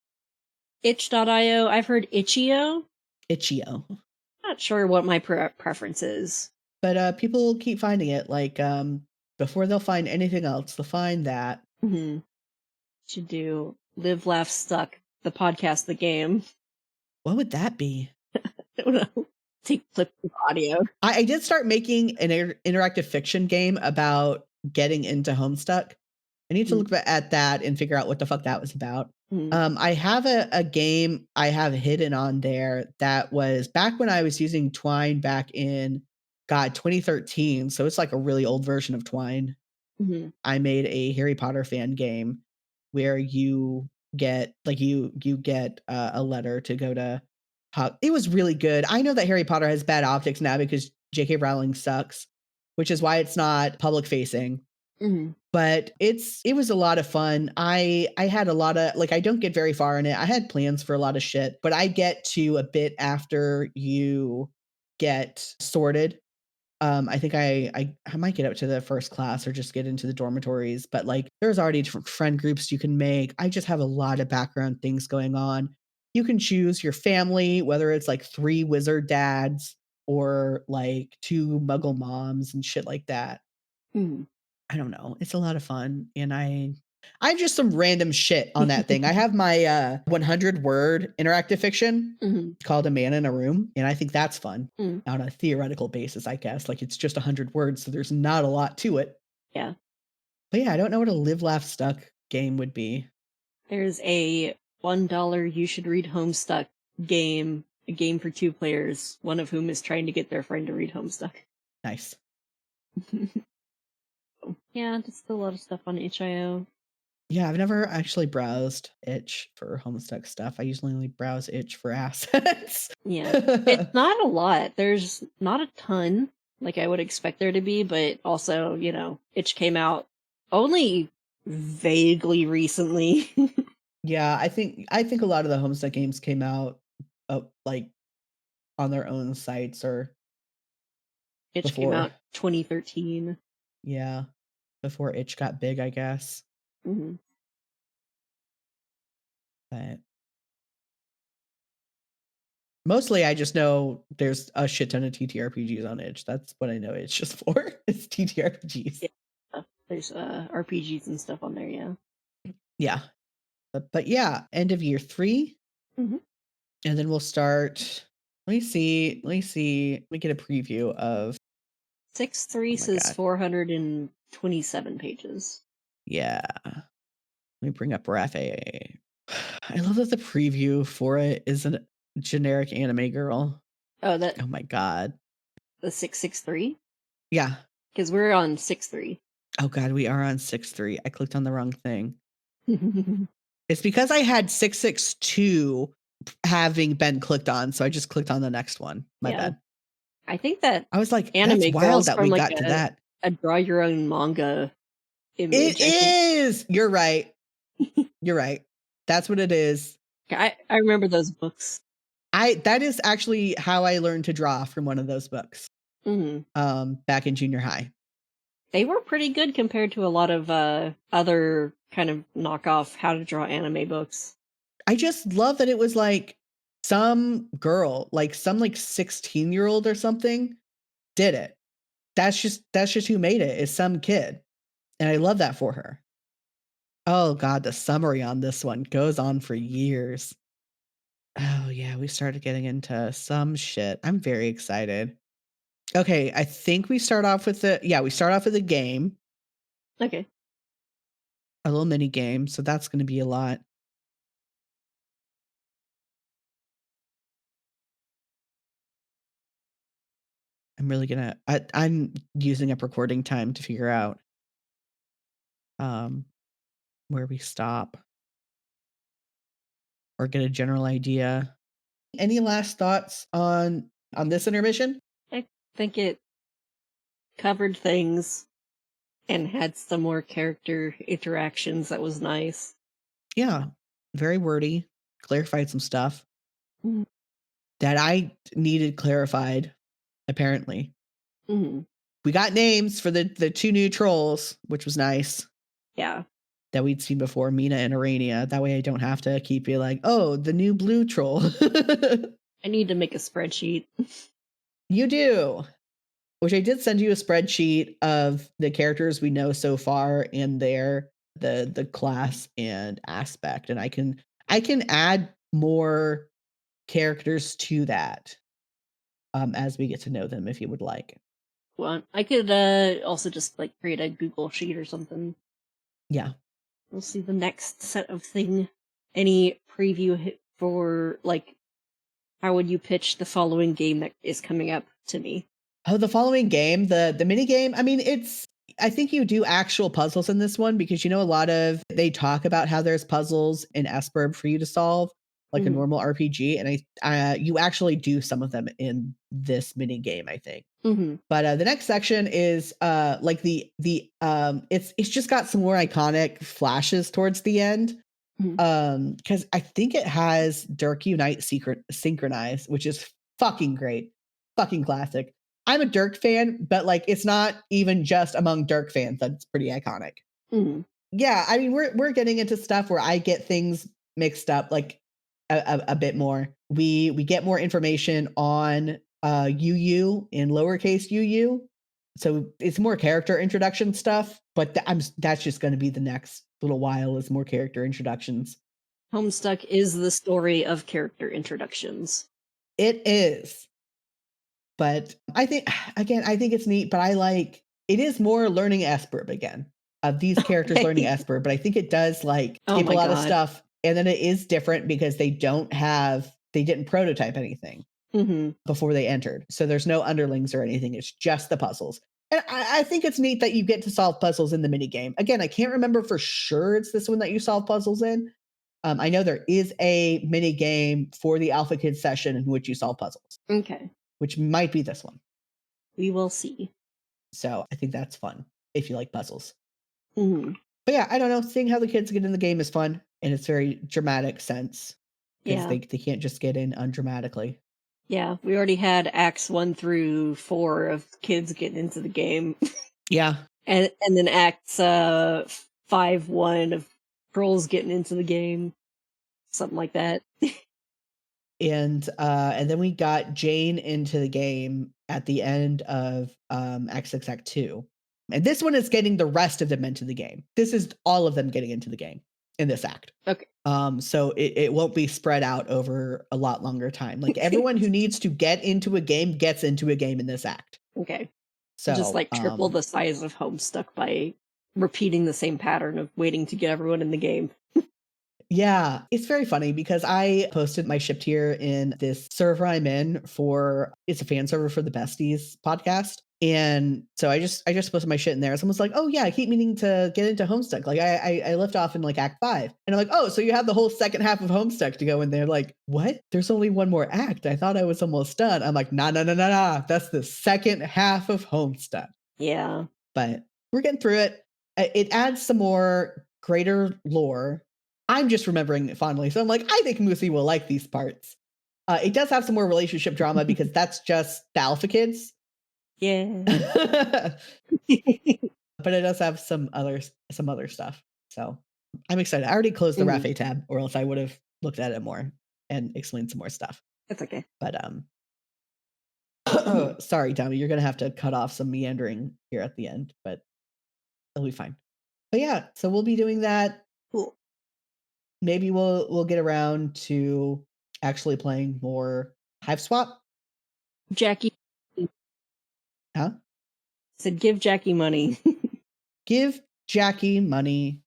Itch.io. I've heard Itch.io. Itch.io. Not sure what my preference is. But people keep finding it. Like, before they'll find anything else, they'll find that. Mm-hmm. Should do Live, Laugh, Stuck, the podcast, the game. What would that be? I don't know. Take clips of audio. I did start making an interactive fiction game about getting into Homestuck. I need to look at that and figure out what the fuck that was about. I have a game I have hidden on there that was back when I was using Twine back in 2013. So it's like a really old version of Twine. Mm-hmm. I made a Harry Potter fan game where you get a letter to go to. It was really good. I know that Harry Potter has bad optics now because J.K. Rowling sucks, which is why it's not public facing. Mm-hmm. But it was a lot of fun. I had a lot of, like, I don't get very far in it. I had plans for a lot of shit, but I get to a bit after you get sorted. I think I might get up to the first class or just get into the dormitories, but like there's already different friend groups you can make. I just have a lot of background things going on. You can choose your family, whether it's like 3 wizard dads or like 2 muggle moms and shit like that. Mm-hmm. I don't know. It's a lot of fun. And I have just some random shit on that thing. I have my 100 word interactive fiction called A Man in a Room. And I think that's fun on a theoretical basis, I guess. Like it's just 100 words. So there's not a lot to it. Yeah. But yeah, I don't know what a Live, Laugh, Stuck game would be. There's a $1 you should read Homestuck game, a game for 2 players, one of whom is trying to get their friend to read Homestuck. Nice. Yeah, just a lot of stuff on itch.io. Yeah, I've never actually browsed Itch for Homestuck stuff. I usually only browse Itch for assets. Yeah, it's not a lot. There's not a ton like I would expect there to be, but also, you know, Itch came out only vaguely recently. Yeah, I think a lot of the Homestuck games came out like on their own sites or Itch came out 2013. Yeah, before Itch got big, I guess. Mm-hmm. But mostly, I just know there's a shit ton of TTRPGs on Itch. That's what I know Itch just for. It's TTRPGs. Yeah, there's RPGs and stuff on there. Yeah. Yeah, but yeah, end of year 3, and then we'll start. Let me see. Let me get a preview of 6.3 says 427 pages. Yeah. Let me bring up Rafe. I love that the preview for it is a generic anime girl. Oh, Oh my god. The 663? Yeah. Because we're on 6.3. Oh god, we are on 6.3. I clicked on the wrong thing. It's because I had 6.6.2 having been clicked on, so I just clicked on the next one. My bad. I think that I was like, anime that's wild that we like got to that. A draw your own manga image. It is. You're right. You're right. That's what it is. I remember those books. That is actually how I learned to draw, from one of those books. Back in junior high. They were pretty good compared to a lot of other kind of knockoff how to draw anime books. I just love that it was like some girl, like some like 16-year-old or something, did it. That's just who made it, is some kid. And I love that for her. Oh god, the summary on this one goes on for years. Oh yeah, we started getting into some shit. I'm very excited. Okay, I think we start off with the game. Okay. A little mini game, so that's going to be a lot. I'm really gonna. I'm using up recording time to figure out where we stop or get a general idea. Any last thoughts on this intermission? I think it covered things and had some more character interactions. That was nice. Yeah, very wordy, clarified some stuff Mm. that I needed clarified, apparently. Mm. We got names for the 2 new trolls, which was nice. Yeah. That we'd seen before, Mina and Arania. That way I don't have to keep being like, oh, the new blue troll. I need to make a spreadsheet. You do. Which I did send you a spreadsheet of the characters we know so far and the class and aspect. And I can add more characters to that as we get to know them if you would like. Well, I could also just like create a Google sheet or something. Yeah. We'll see the next set of thing. Any preview for like how would you pitch the following game that is coming up to me? Oh, the following game, the mini game. I mean, I think you do actual puzzles in this one because a lot of they talk about how there's puzzles in Esperb for you to solve, like a normal RPG, and you actually do some of them in this mini game, I think. But the next section is like it's just got some more iconic flashes towards the end. Because I think it has Dirk Unite Synchronize, which is fucking great, fucking classic. I'm a Dirk fan, but like it's not even just among Dirk fans that's pretty iconic. Yeah, I mean we're getting into stuff where I get things mixed up like a bit more. We get more information on UU in lowercase UU, so it's more character introduction stuff. But that's just going to be the next little while is more character introductions. Homestuck is the story of character introductions. It is. But I think it's neat, but it is more learning Esperb again. These characters learning Esperb, but I think it does skip a lot of stuff. And then it is different because they didn't prototype anything before they entered. So there's no underlings or anything. It's just the puzzles. And I think it's neat that you get to solve puzzles in the mini game. Again, I can't remember for sure it's this one that you solve puzzles in. I know there is a mini game for the Alpha Kids session in which you solve puzzles. Okay. Which might be this one. We will see. So I think that's fun if you like puzzles. But yeah, I don't know. Seeing how the kids get in the game is fun, and it's very dramatic sense because they can't just get in undramatically. Yeah, we already had acts 1 through 4 of kids getting into the game. Yeah, and then acts 5-1 of trolls getting into the game, something like that. And then we got Jane into the game at the end of Act 6, Act 2. And this one is getting the rest of them into the game. This is all of them getting into the game in this act. Okay. So it won't be spread out over a lot longer time. Like everyone who needs to get into a game gets into a game in this act. Okay. So just like triple the size of Homestuck by repeating the same pattern of waiting to get everyone in the game. Yeah, it's very funny because I posted my ship tier in this server I'm in it's a fan server for the Besties podcast. And so I just posted my shit in there. Someone's like, oh yeah, I keep meaning to get into Homestuck. Like I left off in like Act 5. And I'm like, oh, so you have the whole second half of Homestuck to go in there. Like, what? There's only one more act. I thought I was almost done. I'm like, nah. That's the second half of Homestuck. Yeah. But we're getting through it. It adds some more greater lore. I'm just remembering it fondly. So I'm like, I think Moosey will like these parts. It does have some more relationship drama because that's just the Alpha Kids. Yeah. But it does have some other stuff. So I'm excited. I already closed the Rafe tab, or else I would have looked at it more and explained some more stuff. That's okay. But sorry, Domi, you're gonna have to cut off some meandering here at the end, but it'll be fine. But yeah, so we'll be doing that. Cool. Maybe we'll get around to actually playing more Hive Swap. Jackie. Huh? Said give Jackie money. Give Jackie money.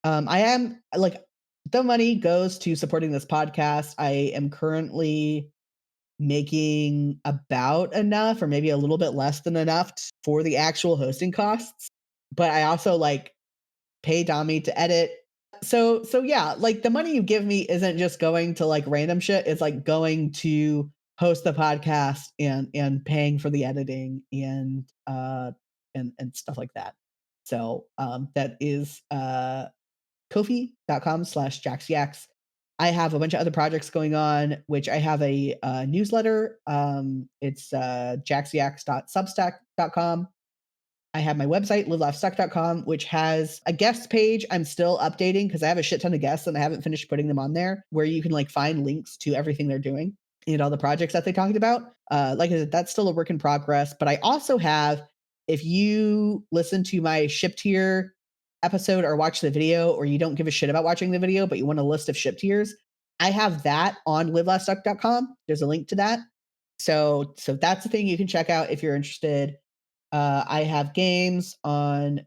I am like the money goes to supporting this podcast. I am currently making about enough or maybe a little bit less than enough for the actual hosting costs. But I also like pay Domi to edit. So yeah, like the money you give me isn't just going to like random shit. It's like going to host the podcast and paying for the editing and and stuff like that. So that is kofi.com/jaxyax. I have a bunch of other projects going on, which I have a newsletter. It's jaxyax.substack.com. I have my website, livelaughstuck.com, which has a guest page I'm still updating because I have a shit ton of guests and I haven't finished putting them on there, where you can like find links to everything they're doing and all the projects that they talked about. Like I said, that's still a work in progress. But I also have, if you listen to my ship tier episode or watch the video, or you don't give a shit about watching the video, but you want a list of ship tiers, I have that on livelaughstuck.com. There's a link to that. So that's the thing you can check out if you're interested. I have games on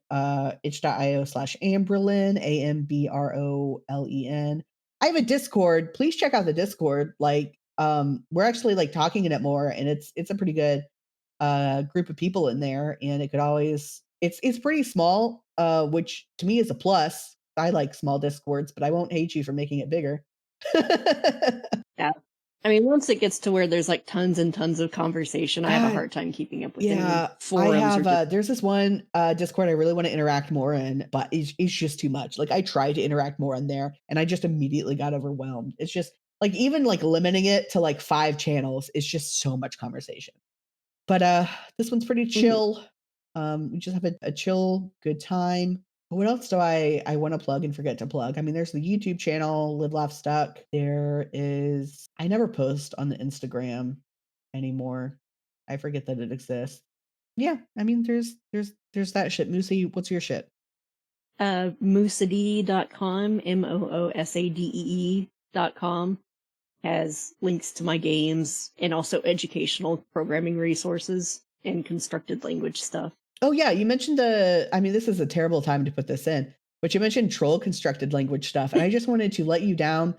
itch.io/Amberlin, AMBROLEN. I have a Discord. Please check out the Discord. Like, we're actually like talking in it more, and it's a pretty good group of people in there, and it could always it's pretty small, which to me is a plus. I like small Discords, but I won't hate you for making it bigger. Yeah. I mean, once it gets to where there's like tons and tons of conversation, I have a hard time keeping up with forums. I have there's this one Discord I really want to interact more in, but it's just too much. Like I tried to interact more in there and I just immediately got overwhelmed. It's just like, even like limiting it to like 5 channels is just so much conversation. But this one's pretty chill. We just have a chill, good time. What else do I want to plug and forget to plug? I mean, there's the YouTube channel, Live Laugh Stuck. There is, I never post on the Instagram anymore. I forget that it exists. Yeah, I mean, there's that shit. Moosey, what's your shit? Moosade.com, MOOSADEE.com has links to my games and also educational programming resources and constructed language stuff. Oh yeah, you mentioned I mean, this is a terrible time to put this in, but you mentioned troll constructed language stuff, and I just wanted to let you down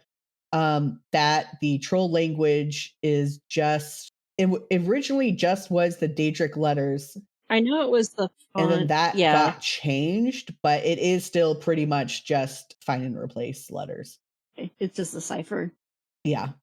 that the troll language is just, it originally just was the Daedric letters. I know it was the font, and then that got changed, but it is still pretty much just find and replace letters. It's just a cipher. Yeah,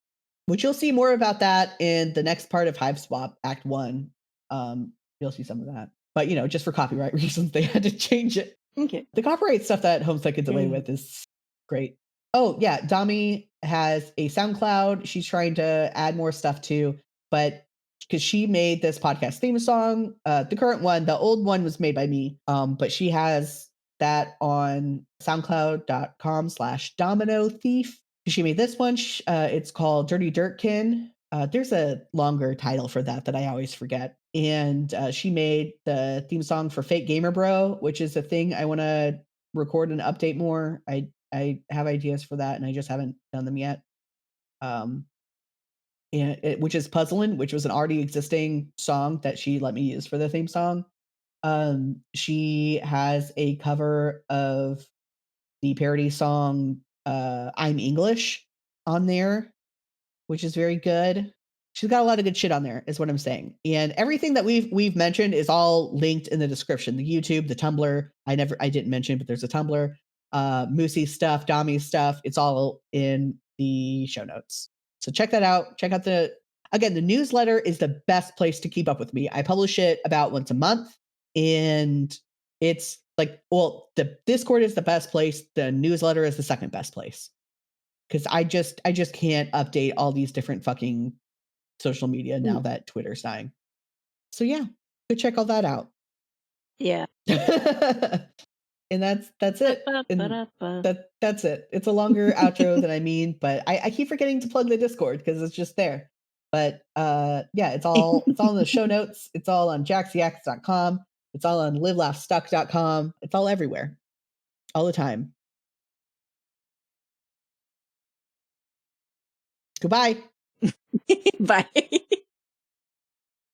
which you'll see more about that in the next part of Hive Swap Act 1. You'll see some of that. But, you know, just for copyright reasons, they had to change it. Okay. The copyright stuff that Homestuck gets away with is great. Oh, yeah. Domi has a SoundCloud. She's trying to add more stuff too. But because she made this podcast theme song, the current one, the old one was made by me. But she has that on soundcloud.com/domino thief. She made this one. It's called Dirty Dirtkin. There's a longer title for that I always forget. And she made the theme song for Fake Gamer Bro, which is a thing I want to record and update more. I have ideas for that, and I just haven't done them yet. Which is Puzzlin', which was an already existing song that she let me use for the theme song. She has a cover of the parody song I'm English on there, which is very good. She's got a lot of good shit on there, is what I'm saying. And everything that we've mentioned is all linked in the description. The YouTube, the Tumblr, I didn't mention, but there's a Tumblr. Moosey stuff, Domi stuff, it's all in the show notes. So check that out. Check out the newsletter is the best place to keep up with me. I publish it about once a month, and it's like, well, the Discord is the best place. The newsletter is the second best place. Because I just can't update all these different fucking social media now that Twitter's dying. So yeah, go check all that out. Yeah. And that's it. That's it. It's a longer outro than I mean, but I keep forgetting to plug the Discord because it's just there. But yeah, it's all in the show notes. It's all on jaxyax.com. It's all on livelaughstuck.com. It's all everywhere. All the time. Goodbye. Bye.